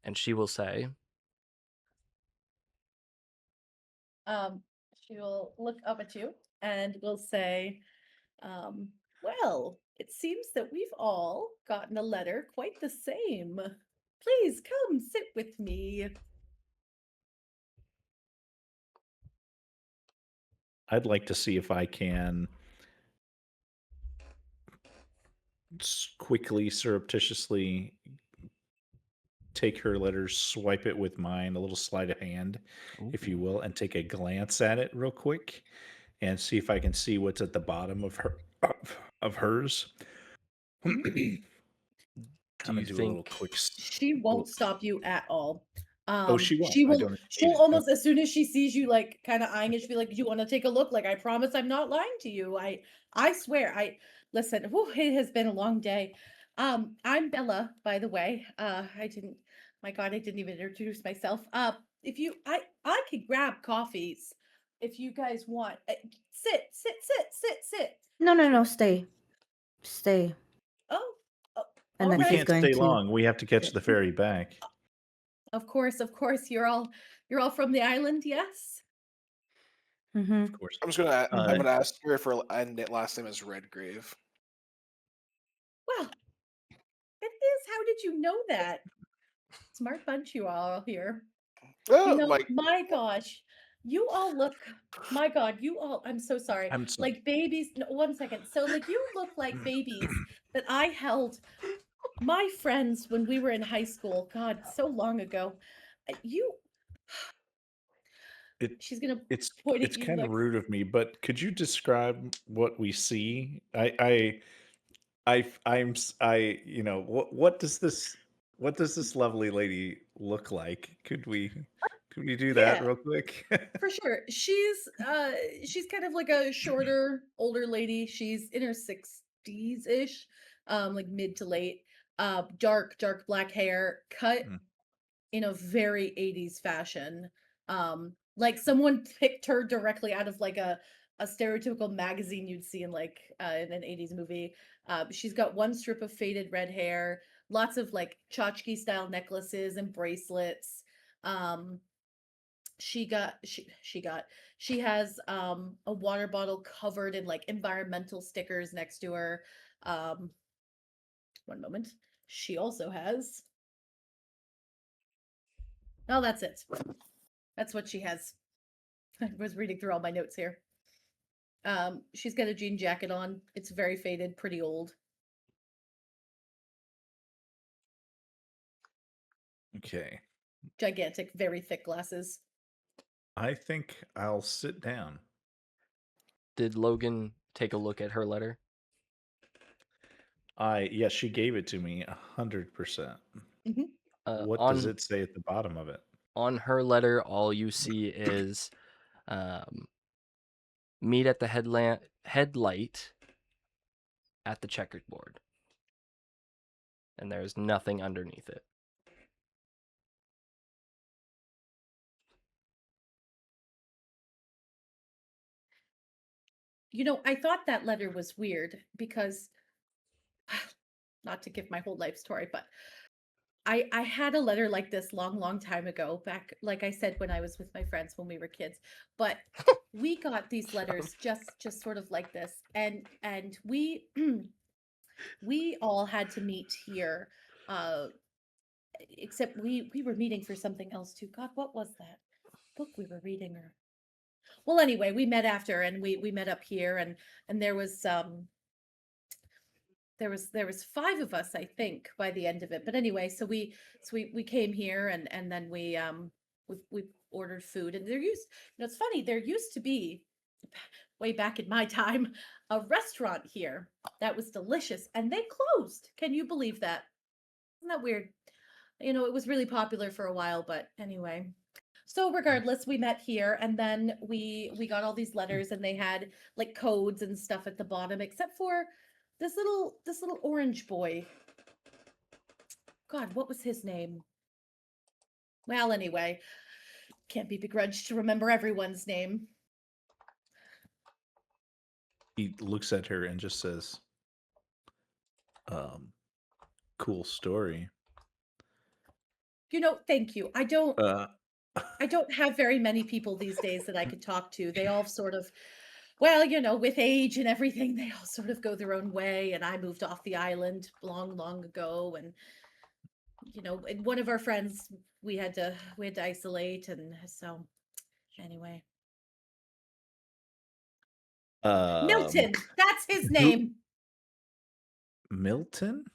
and she will say, She will look up at you and will say, well, it seems that we've all gotten a letter quite the same. Please come sit with me. I'd like to see if I can quickly, surreptitiously take her letters, swipe it with mine, a little sleight of hand, if you "Ooh." will, and take a glance at it real quick and see if I can see what's at the bottom of her of hers. Mhm. Do Kinda you do a little think quick She little won't stop you at all. Oh, she won't. She I will don't she'll indicate it. almost Okay. as soon as she sees you like kind of eyeing it, she'll be like, "You want to take a look? Like I promise I'm not lying to you. I swear. I listen, whew, it has been a long day. I'm Bella, by the way. I didn't my God, I didn't even introduce myself. If you I could grab coffees if you guys want. Sit. No, no, no, stay. Stay. Oh, oh And all then We she's right. can't going stay to long. We have to catch sit. the ferry back. Of course. You're all from the island, yes? Mm-hmm. Of course. I'm just gonna I'm Mm-hmm. gonna ask her if her last name is Redgrave. Well, it is. How did you know that? Smart bunch you all here. Like My gosh, you all look, my God, you all, I'm so sorry. I'm sorry. Like babies. No, 1 second. So, like, you look like babies that I held my friends when we were in high school. God, so long ago. You, It she's gonna it's point at it's you kind of like, rude of me, but could you describe what we see? What does this lovely lady look like? Could we do that yeah. real quick? For sure. She's kind of like a shorter, older lady. She's in her 60s-ish, like mid to late. Dark black hair, cut Mm, in a very 80s fashion. Like someone picked her directly out of like a stereotypical magazine you'd see in like in an 80s movie. She's got one strip of faded red hair, lots of like tchotchke style necklaces and bracelets. Um she has a water bottle covered in like environmental stickers next to her. um 1 moment. She also has, oh, that's it. That's what she has. I was reading through all my notes here. She's got a jean jacket on. It's very faded, pretty old. okay. Gigantic, very thick glasses. I think I'll sit down. Did Logan take a look at her letter? Yes, she gave it to me 100%. Mhm. What does On it say at the bottom of it? her letter, all you see is um, meet at the headlight at the checkered board, and there's nothing underneath it. I thought that letter was weird because not to give my whole life story, but I had a letter like this long time ago, back, like I said, when I was with my friends when we were kids. But we got these letters just sort of like this, and we we all had to meet here, uh, except we were meeting for something else too. God, what was that book we were reading? Or well, anyway, we met after, and we met up here, and there was 5 of us, I think, by the end of it. But anyway, so we came here, and then we ordered food. And it's funny, there used to be, way back in my time, a restaurant here that was delicious, and they closed. Can you believe that? Isn't that weird? It was really popular for a while, but anyway. So regardless, we met here, and then we got all these letters, and they had like codes and stuff at the bottom, except for this little orange boy. God, what was his name? Well, anyway, can't be begrudged to remember everyone's name. He looks at her and just says, cool story. Thank you. I don't Uh, have very many people these days that I could talk to. They all sort of, well, with age and everything, they all sort of go their own way. And I moved off the island long ago, and and one of our friends, we had to isolate, and so anyway. Milton, that's his name. Milton?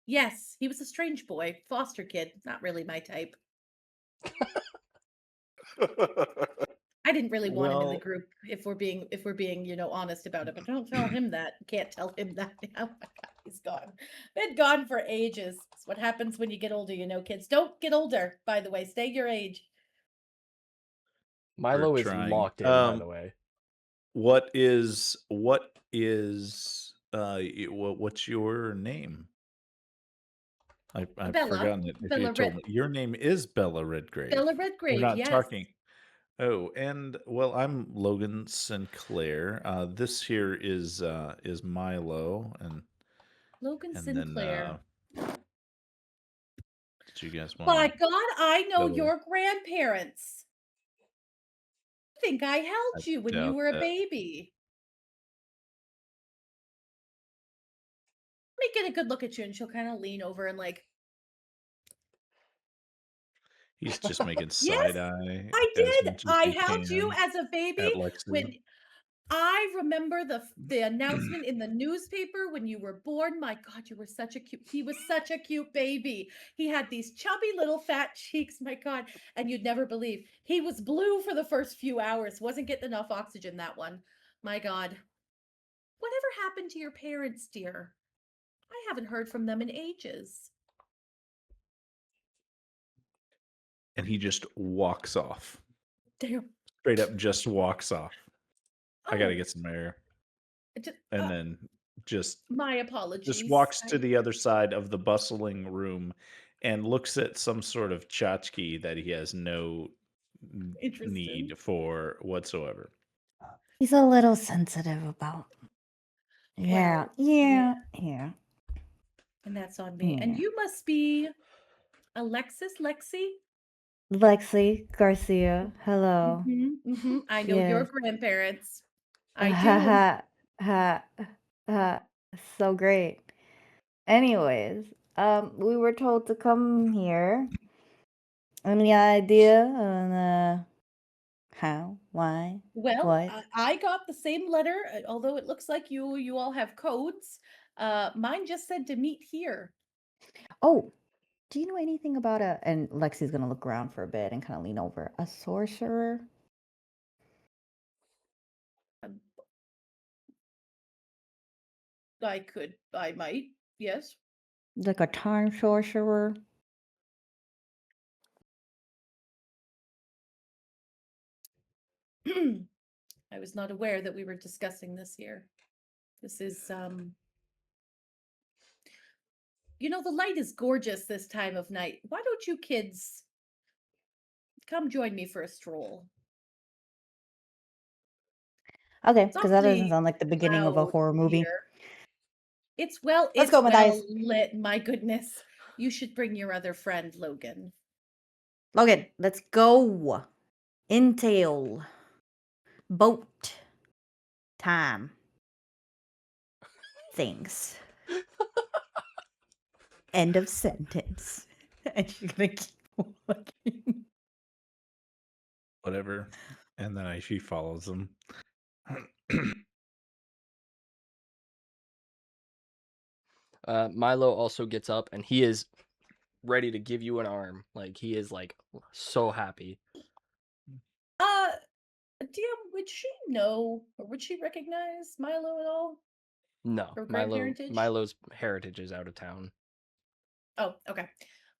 Yes, he was a strange boy, foster kid, not really my type. I didn't really want him in the Well, group, if we're being honest about it. But don't tell him that. Can't tell him that. Oh my God, he's gone. Been gone for ages. It's what happens when you get older, kids. Don't get older, by the way. Stay your age. Milo is trying. locked in, by the way. What's your name? I've Bella. forgotten it. If Bella you told me your name is Bella Redgrave. Bella We're Redgrave, not yes. talking. Oh, and well, I'm Logan Sinclair. This here is Milo, and Logan and Sinclair. then did you guys By want? God, I know Bella. your grandparents. I think I held you when you doubt were a that. baby. Let me get a good look at you, and she'll kind of lean over and like. He's just making Yes, side eye. I as did. much as I he held you can as a baby at Lexi. when I remember the announcement in the newspaper when you were born. My God, he was such a cute baby. He had these chubby little fat cheeks, my God, and you'd never believe. He was blue for the first few hours. Wasn't getting enough oxygen, that one. My God. Whatever happened to your parents, dear? I haven't heard from them in ages. And he just walks off. Damn. Straight up just walks off. I gotta Oh, get some air. just, And then just my apologies. just walks to the other side of the bustling room and looks at some sort of tchotchke that he has no Interesting. need for whatsoever. He's a little sensitive about. Yeah, Well, yeah. And that's on me. And Yeah. you must be Lexi? Lexi Garcia, hello. I know your Yes. grandparents. I Ha do. ha ha. So great. Anyways, we were told to come here. Any idea on how, why, Well, what? I got the same letter, although it looks like you all have codes. Mine just said to meet here. Oh, do you know anything about and Lexi's gonna look around for a bit and kind of lean over. A sorcerer? I might, yes. Like a time sorcerer? I was not aware that we were discussing this here. This is the light is gorgeous this time of night. Why don't you kids come join me for a stroll? Okay, It's because that doesn't awfully sound like the beginning of a loud horror movie. here. It's Let's go, Matthias. lit. My goodness, you should bring your other friend Logan. Logan, let's go. Intel. Boat. Time. Things. End of sentence. And she's gonna keep walking. Whatever. And then she follows them. Milo also gets up and he is ready to give you an arm. Like he is like so happy. DM, would she know or would she recognize Milo at all? No, Or grandparentage? Milo's heritage is out of town. Oh, okay.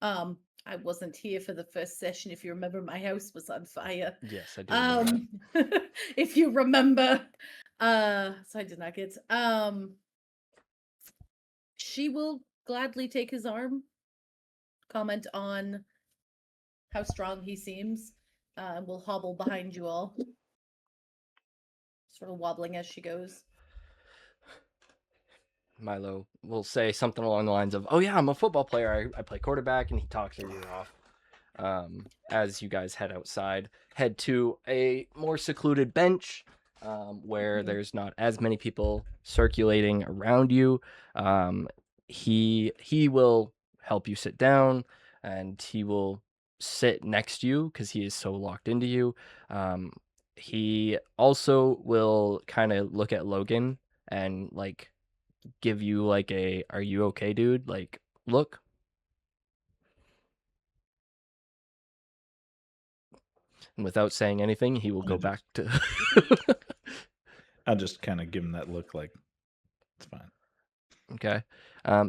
I wasn't here for the first session. If you remember, my house was on fire. Yes, I do. Remember that. If you remember, so I did not get. She will gladly take his arm. Comment on how strong he seems. Will hobble behind you all, sort of wobbling as she goes. Milo will say something along the lines of, "Oh yeah, I'm a football player. I play quarterback," and he talks your ear off. As you guys head outside, head to a more secluded bench where there's not as many people circulating around you. He will help you sit down, and he will sit next to you because he is so locked into you. He also will kind of look at Logan and like give you like a "Are you okay, dude?" like look. And without saying anything, he will go back to I'll just kind of give him that look like it's fine. Okay.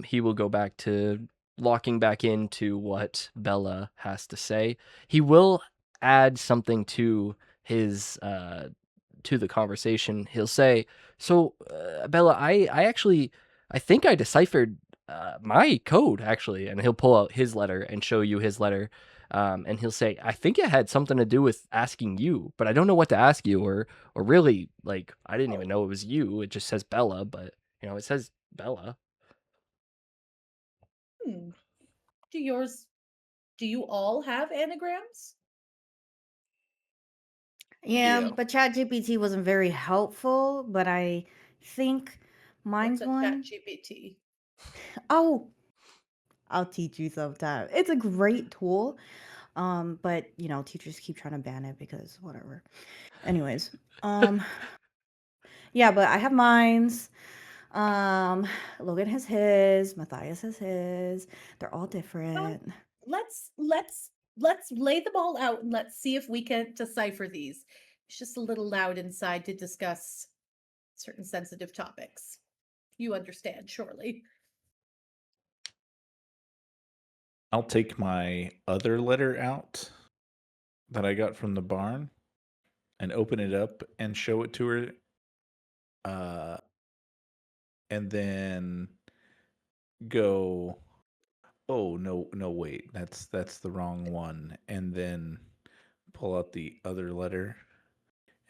He will go back to locking back into what Bella has to say. He will add something to his to the conversation. He'll say, "So, Bella, I think I deciphered my code actually," and he'll pull out his letter and show you his letter. And he'll say, "I think it had something to do with asking you, but I don't know what to ask you, or really, like, I didn't even know it was you. It just says Bella, but it says Bella." Do you all have anagrams? Yeah, but ChatGPT wasn't very helpful, but I think mine's What's a one. ChatGPT? Oh, I'll teach you sometime. It's a great tool. But teachers keep trying to ban it because whatever. Anyways, yeah, but I have mine's. Logan has his, Matthias has his. They're all different. Let's lay them all out and let's see if we can decipher these. It's just a little loud inside to discuss certain sensitive topics. You understand, surely. I'll take my other letter out that I got from the barn and open it up and show it to her. And then go, "Oh, no, wait. That's the wrong one." And then pull out the other letter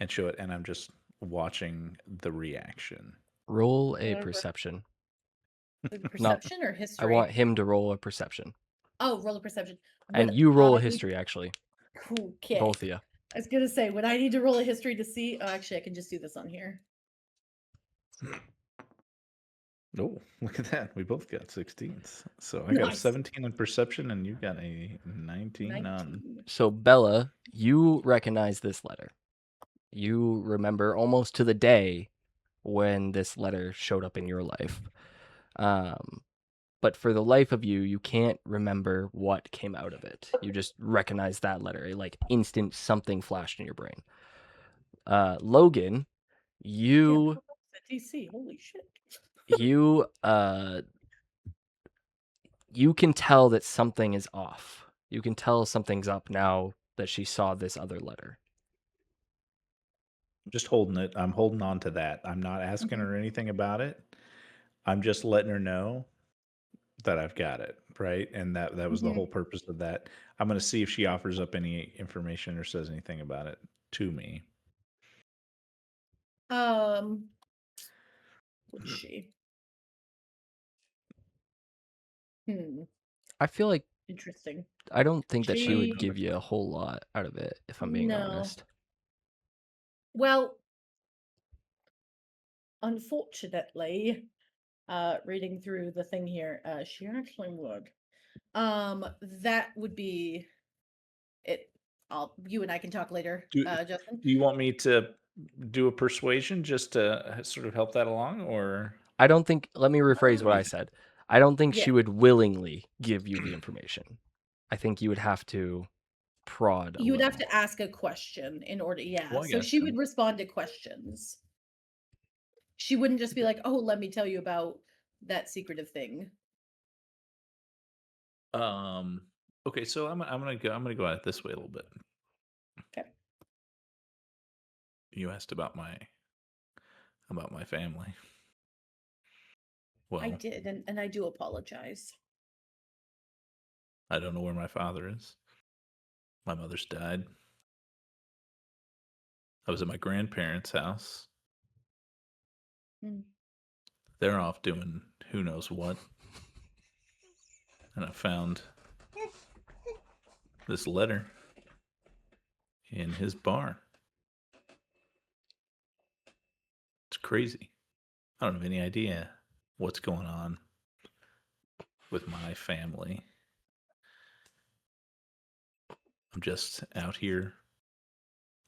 and show it, and I'm just watching the reaction. Roll a Whatever. perception. Perception or history? I want him to roll a perception. Oh, roll a perception. And you roll a history, actually. Okay. Both of you. I was gonna say, would I need to roll a history to see? Oh, actually, I can just do this on here. Oh, look at that. We both got 16s. So I got a Nice. 17 in perception, and you got a 19 on. So, Bella, you recognize this letter. You remember almost to the day when this letter showed up in your life. But for the life of you, you can't remember what came out of it. You just recognize that letter. Like instant something flashed in your brain. Logan, you DC, holy shit. you can tell that something is off. You can tell something's up now that she saw this other letter. I'm just holding it. I'm holding on to that. I'm not asking her anything about it. I'm just letting her know that I've got it, right? And that was the whole purpose of that. I'm going to see if she offers up any information or says anything about it to me. Would she? Hmm. I feel like Interesting. I don't think that she would She give you a whole lot out of it, if I'm being no. honest. Well, unfortunately, reading through the thing here, she actually would. That would be it. You and I can talk later, Do Justin. do you want me to do a persuasion just to sort of help that along, or I don't think. Let me rephrase what I Yes. said. I don't think Yeah. she would willingly give you the information. I think you would have to prod a You would have little. to ask a question in order, yeah. Well, I So she gotcha. would respond to questions. She wouldn't just be like, "Oh, let me tell you about that secretive thing." Um, okay, so I'm gonna go at it this way a little bit. Okay. You asked about my family. I Well, did, and I do apologize. I don't know where my father is. My mother's died. I was at my grandparents' house. Mm. They're off doing who knows what. And I found this letter in his barn. It's crazy. I don't have any idea what's going on with my family. I'm just out here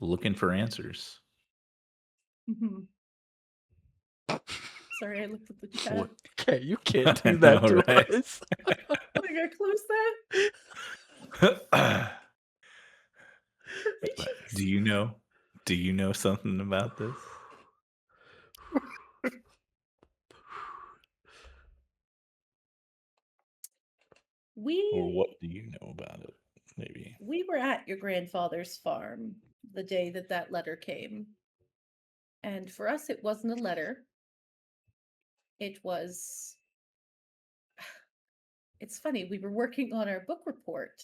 looking for answers. Mhm. Sorry, I looked at the chat. What? Okay, you can't I do that know, to right? us. I gotta close that. Hurt my But cheeks. do you know something about this? Or We what do you know about it? Maybe. we were at your grandfather's farm the day that that letter came. And for us, it wasn't a letter. It was, it's funny, we were working on our book report.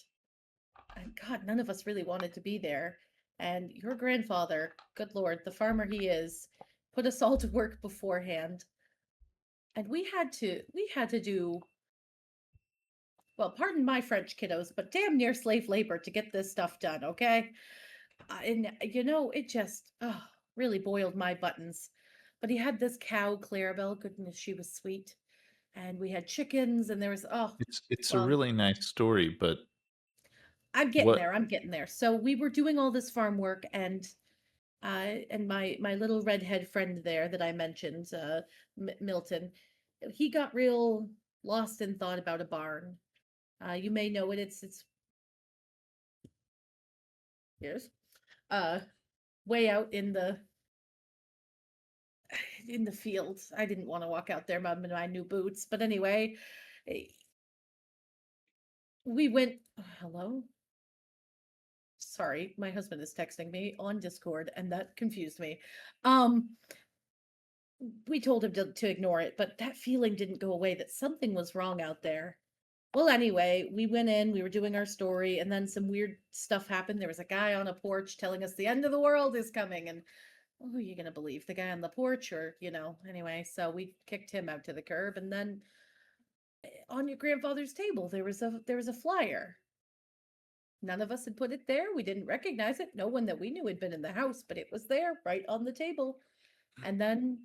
And God, none of us really wanted to be there. And your grandfather, good Lord, the farmer he is, put us all to work beforehand. And we had to do, well, pardon my French, kiddos, but damn near slave labor to get this stuff done, okay? And it just really boiled my buttons. But he had this cow, Clarabelle, goodness, she was sweet. And we had chickens, and there was, It's a well, really nice story, but I'm getting what there. I'm getting there. So we were doing all this farm work, and my little redhead friend there that I mentioned, Milton, he got real lost in thought about a barn. You may know it. It's here's uh way out in the fields. I didn't want to walk out there in my new boots, but anyway, eh, we went. Hello. Sorry, my husband is texting me on Discord, and that confused me. Um, we told him to ignore it, but that feeling didn't go away that something was wrong out there. Well, anyway, we went in, we were doing our story, and then some weird stuff happened. There was a guy on a porch telling us the end of the world is coming, and who are you gonna believe? The guy on the porch, or anyway, so we kicked him out to the curb, and then on your grandfather's table there was a flyer. None of us had put it there. We didn't recognize it. No one that we knew had been in the house, but it was there right on the table. And then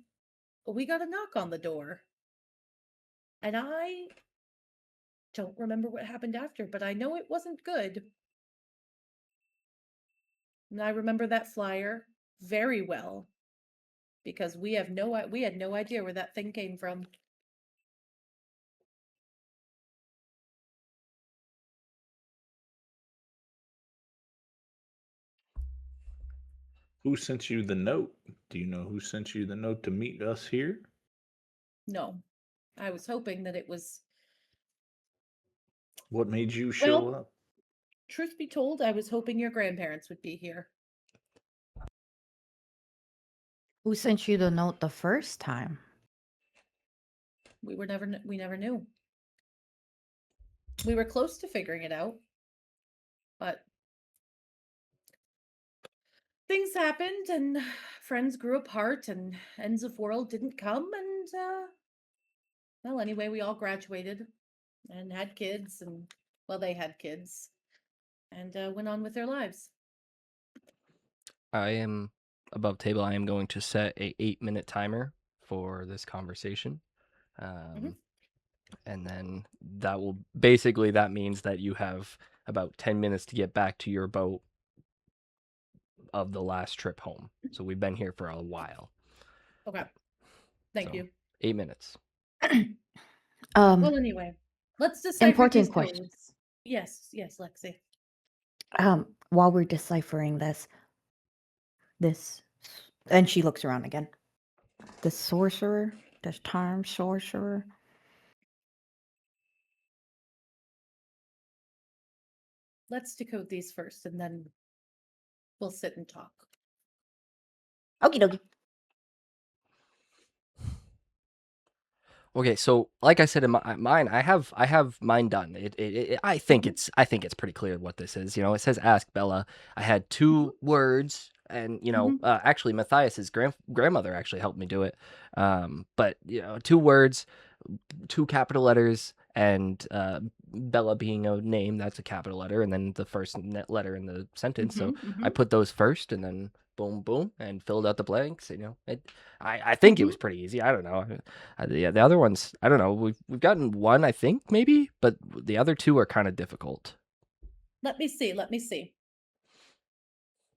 we got a knock on the door. And I don't remember what happened after, but I know it wasn't good. And I remember that flyer very well because we had no idea where that thing came from. who sent you the note? Do you know who sent you the note to meet us here? No. I was hoping that it was, What made you well, show up? truth be told, I was hoping your grandparents would be here. Who sent you the note the first time? We never knew. We were close to figuring it out, but things happened and friends grew apart and ends of world didn't come and well anyway we all graduated and had kids and well they had kids and went on with their lives. I am above table. I am going to set a 8-minute timer for this conversation. Mhm. And then that means that you have about 10 minutes to get back to your boat of the last trip home. So we've been here for a while. Okay, thank So you. 8 minutes. Well anyway, let's decipher these Important question. codes. Yes, Lexi. While we're deciphering this, and she looks around again. The sorcerer, the charm sorcerer. Let's decode these first and then we'll sit and talk. Okie dokie. Okay, so like I said in mine, I have mine done. I think Mhm. it's pretty clear what this is. You know, it says ask Bella. I had 2 words, and Mhm. actually Matthias's grandmother actually helped me do it. But 2 words, 2 capital letters, and Bella being a name, that's a capital letter, and then the first letter in the sentence. So I Mhm. put those first, and then boom, boom, and filled out the blanks. I think it was Mhm. pretty easy. I don't know. Yeah, the other ones, I don't know. We've gotten one, I think, maybe, but the other 2 are kind of difficult. Let me see.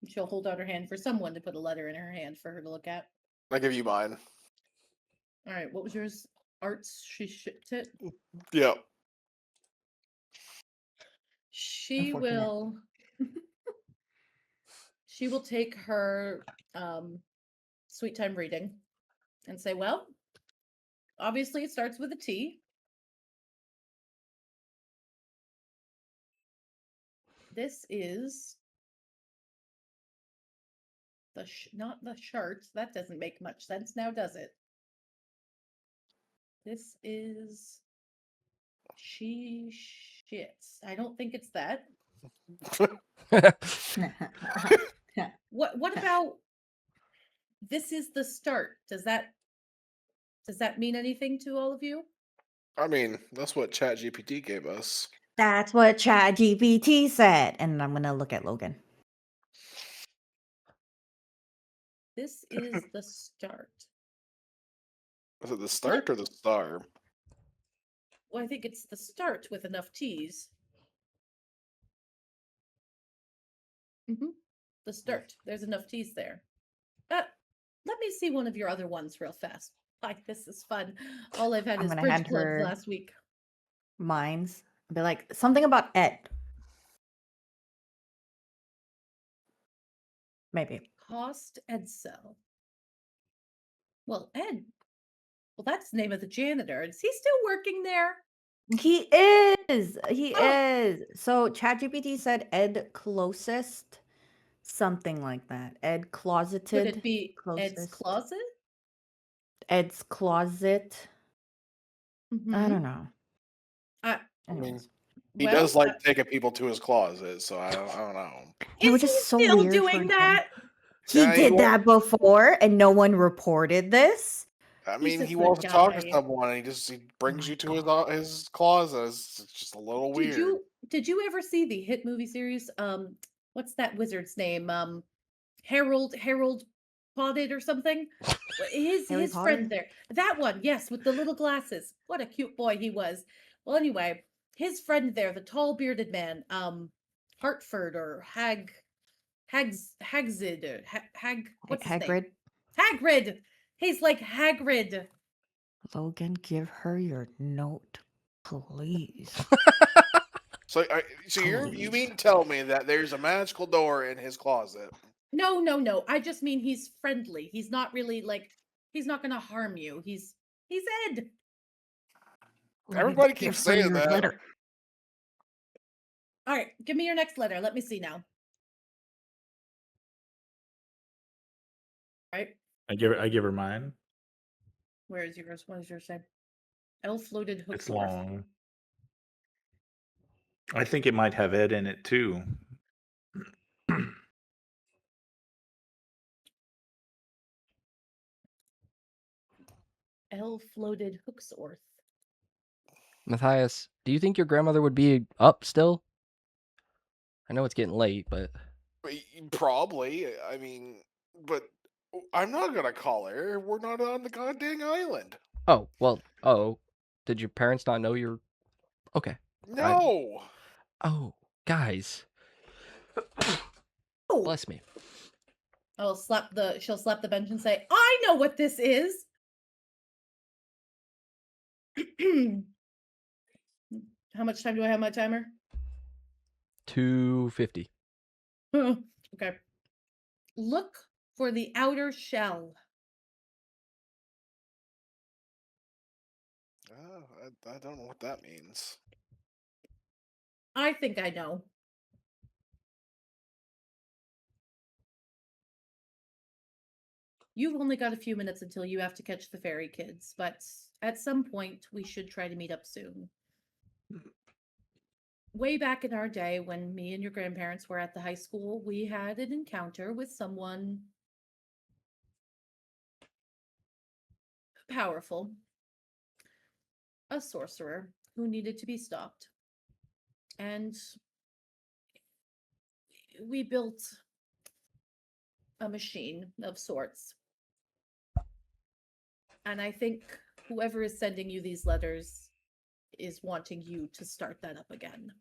She'll hold out her hand for someone to put a letter in her hand for her to look at. I give you mine. All right, what was yours? Arts. She shipped it. Yep. She Unfortunate. will. She will take her sweet time reading and say, "Well, obviously it starts with a T. This is not the shirt. That doesn't make much sense now, does it? This is she shits. I don't think it's that. What about this is the start? Does that mean anything to all of you? I mean, that's what ChatGPT gave us. That's what ChatGPT said. And I'm gonna look at Logan. This is the start. Is it the start or the star? Well, I think it's the start with enough T's. The start. There's enough T's there. Let me see one of your other ones real fast. Like this is fun. All I've had I'm is gonna bridge hand clubs her last week. mines. Be like something about Ed. Maybe. Cost Edsel. Well, Ed. Well, that's the name of the janitor. Is he still working there? He is. He Oh. is. So ChatGPT said Ed closest, something like that. Ed closeted. Could it be Ed's closest. closet? Ed's closet. I Mm-hmm. don't know. I mean, Anyways. he Well, does like taking people to his closet, so I don't know. Yeah, is which he is so still weird for doing him. that? He Yeah, he did wa- that before and no one reported this. I He's mean, a he good wants to talk to guy. someone, and he brings my you to God. his closet. It's just a little Did weird. you ever see the hit movie series? What's that wizard's name? Harold Potted or something? His Harry friend Potter? there. That one, yes, with the little glasses. What a cute boy he was. Well, anyway, his friend there, the tall bearded man, Hartford or Hagzid or Hag what's his name? Hagrid? Hagrid. He's like Hagrid. Logan, give her your note, please. So you mean to tell me that there's a magical door in his closet? No. I just mean he's friendly. He's not really like he's not gonna harm you. He's Ed. Logan, Everybody give keeps her saying your that. letter. All right, give me your next letter. Let me see now. All right, I give her mine. where is yours? What does yours say? Elf loaded It's Hookdorf. long. I think it might have Ed in it too. floated Hooksorth. Matthias, do you think your grandmother would be up still? I know it's getting late, but Probably. I mean, but I'm not gonna call her. We're not on the goddamn island. oh well. Oh, did your parents not know you're okay? No. Oh, guys, Oh, bless me. She'll slap the bench and say, I know what this is. How much time do I have on my timer? 250. Okay. Look for the outer shell. I don't know what that means. I think I know. You've only got a few minutes until you have to catch the ferry kids, but at some point we should try to meet up soon. Way back in our day, when me and your grandparents were at the high school, we had an encounter with someone powerful, a sorcerer who needed to be stopped. And we built a machine of sorts. And I think whoever is sending you these letters is wanting you to start that up again.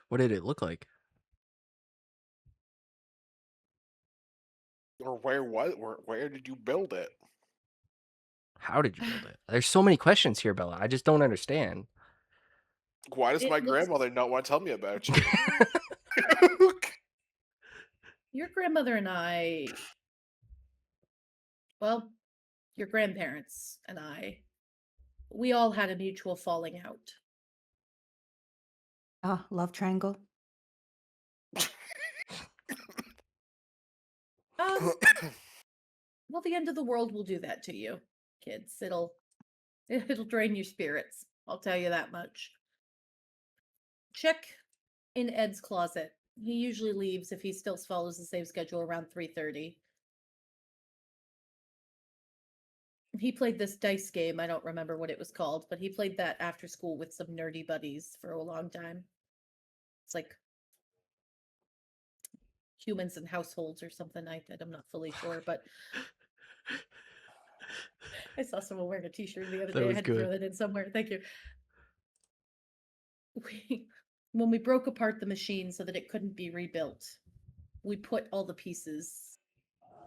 What did it look like? Or where did you build it? How did you build it? There's so many questions here, Bella. I just don't understand. Why does It my looks- grandmother not want to tell me about you? Your grandmother and I, well, your grandparents and I, we all had a mutual falling out. love triangle. Well, the end of the world will do that to you, kids. It'll drain your spirits. I'll tell you that much. Check in Ed's closet. He usually leaves if he still follows the same schedule around 3:30. He played this dice game. I don't remember what it was called, but he played that after school with some nerdy buddies for a long time. It's like Humans and Households or something. I'm not fully sure, but I saw someone wearing a t-shirt the other That day. I was had to throw good. that in somewhere. Thank you. When we broke apart the machine so that it couldn't be rebuilt, we put all the pieces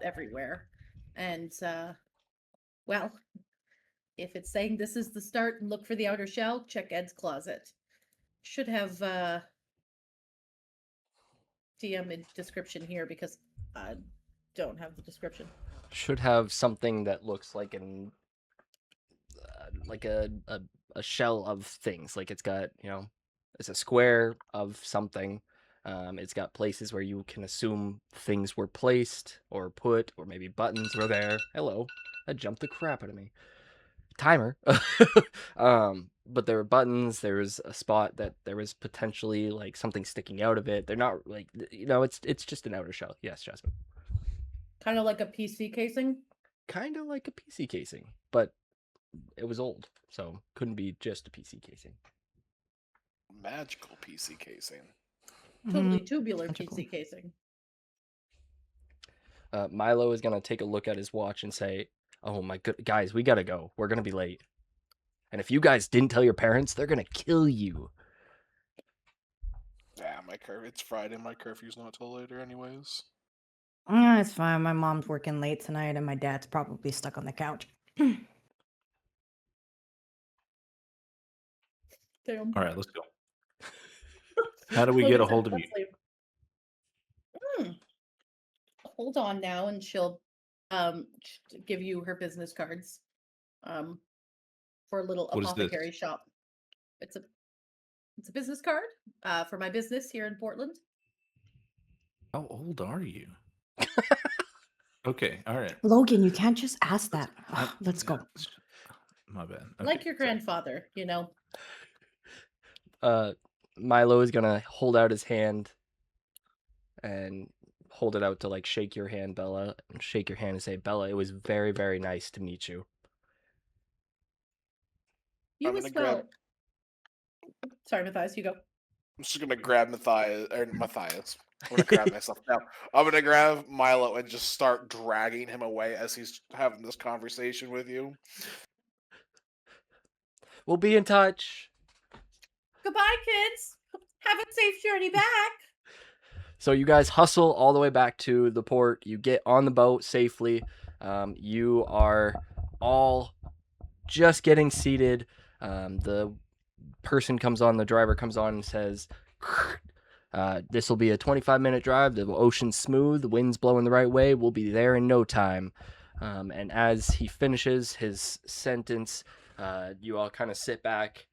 everywhere. And well, if it's saying this is the start and look for the outer shell, check Ed's closet. Should have DM in description here because I don't have the description. Should have something that looks like an like a shell of things. Like it's got, it's a square of something. It's got places where you can assume things were placed or put, or maybe buttons were there. Hello, that jumped the crap out of me. Timer. But there were buttons. There was a spot that there was potentially like something sticking out of it. They're not like, it's just an outer shell. Yes, Jasmine. Kind of like a PC casing. Kind of like a PC casing, but it was old, so couldn't be just a PC casing. Magical PC casing. Totally tubular Magical. PC casing. Milo is gonna take a look at his watch and say, "Oh my good guys, we gotta go. We're gonna be late. And if you guys didn't tell your parents, they're gonna kill you." Yeah, it's Friday. My curfew's not till later, anyways. It's fine. My mom's working late tonight, and my dad's probably stuck on the couch. Damn. All right, let's go. How do we get a hold of you? Hold on now, and she'll give you her business cards for a little What is this? apothecary shop. It's a business card for my business here in Portland. How old are you? Okay, all right. Logan, you can't just ask that. I- Let's go. My bad. Like Okay, your sorry. grandfather, you know. Milo is gonna hold out his hand and hold it out to like shake your hand, Bella, and shake your hand and say, Bella, it was very, very nice to meet you. You I'm as gonna grab- well. Sorry, Matthias, you go. I'm just gonna grab Matthias. I'm gonna grab myself now. I'm gonna grab Milo and just start dragging him away as he's having this conversation with you. We'll be in touch. Goodbye, kids. Have a safe journey back. So you guys hustle all the way back to the port. You get on the boat safely. You are all just getting seated. The driver comes on and says, this will be a 25-minute drive. The ocean's smooth. The wind's blowing the right way. We'll be there in no time. And as he finishes his sentence, you all kind of sit back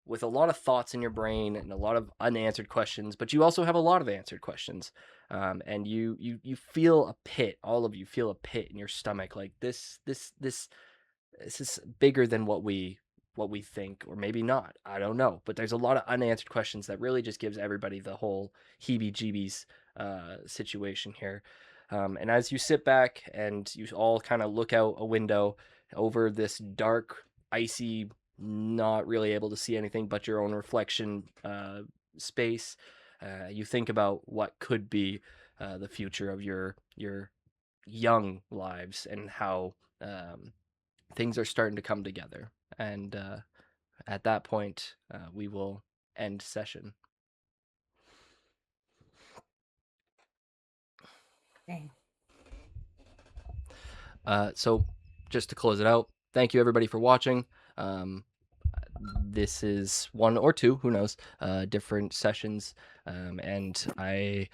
with a lot of thoughts in your brain and a lot of unanswered questions, but you also have a lot of answered questions. And you feel a pit. All of you feel a pit in your stomach. Like this is bigger than what we think, or maybe not. I don't know. But there's a lot of unanswered questions that really just gives everybody the whole heebie-jeebies situation here. And as you sit back and you all kind of look out a window over this dark, icy, not really able to see anything but your own reflection space, you think about what could be the future of your young lives and how things are starting to come together. And at that point, we will end session. Dang. So just to close it out, thank you everybody for watching. This is one or two, who knows, different sessions. And I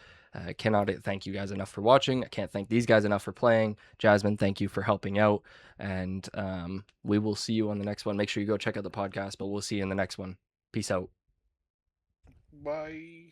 cannot thank you guys enough for watching. I can't thank these guys enough for playing. Jasmine, thank you for helping out. And we will see you on the next one. Make sure you go check out the podcast, but we'll see you in the next one. Peace out. Bye.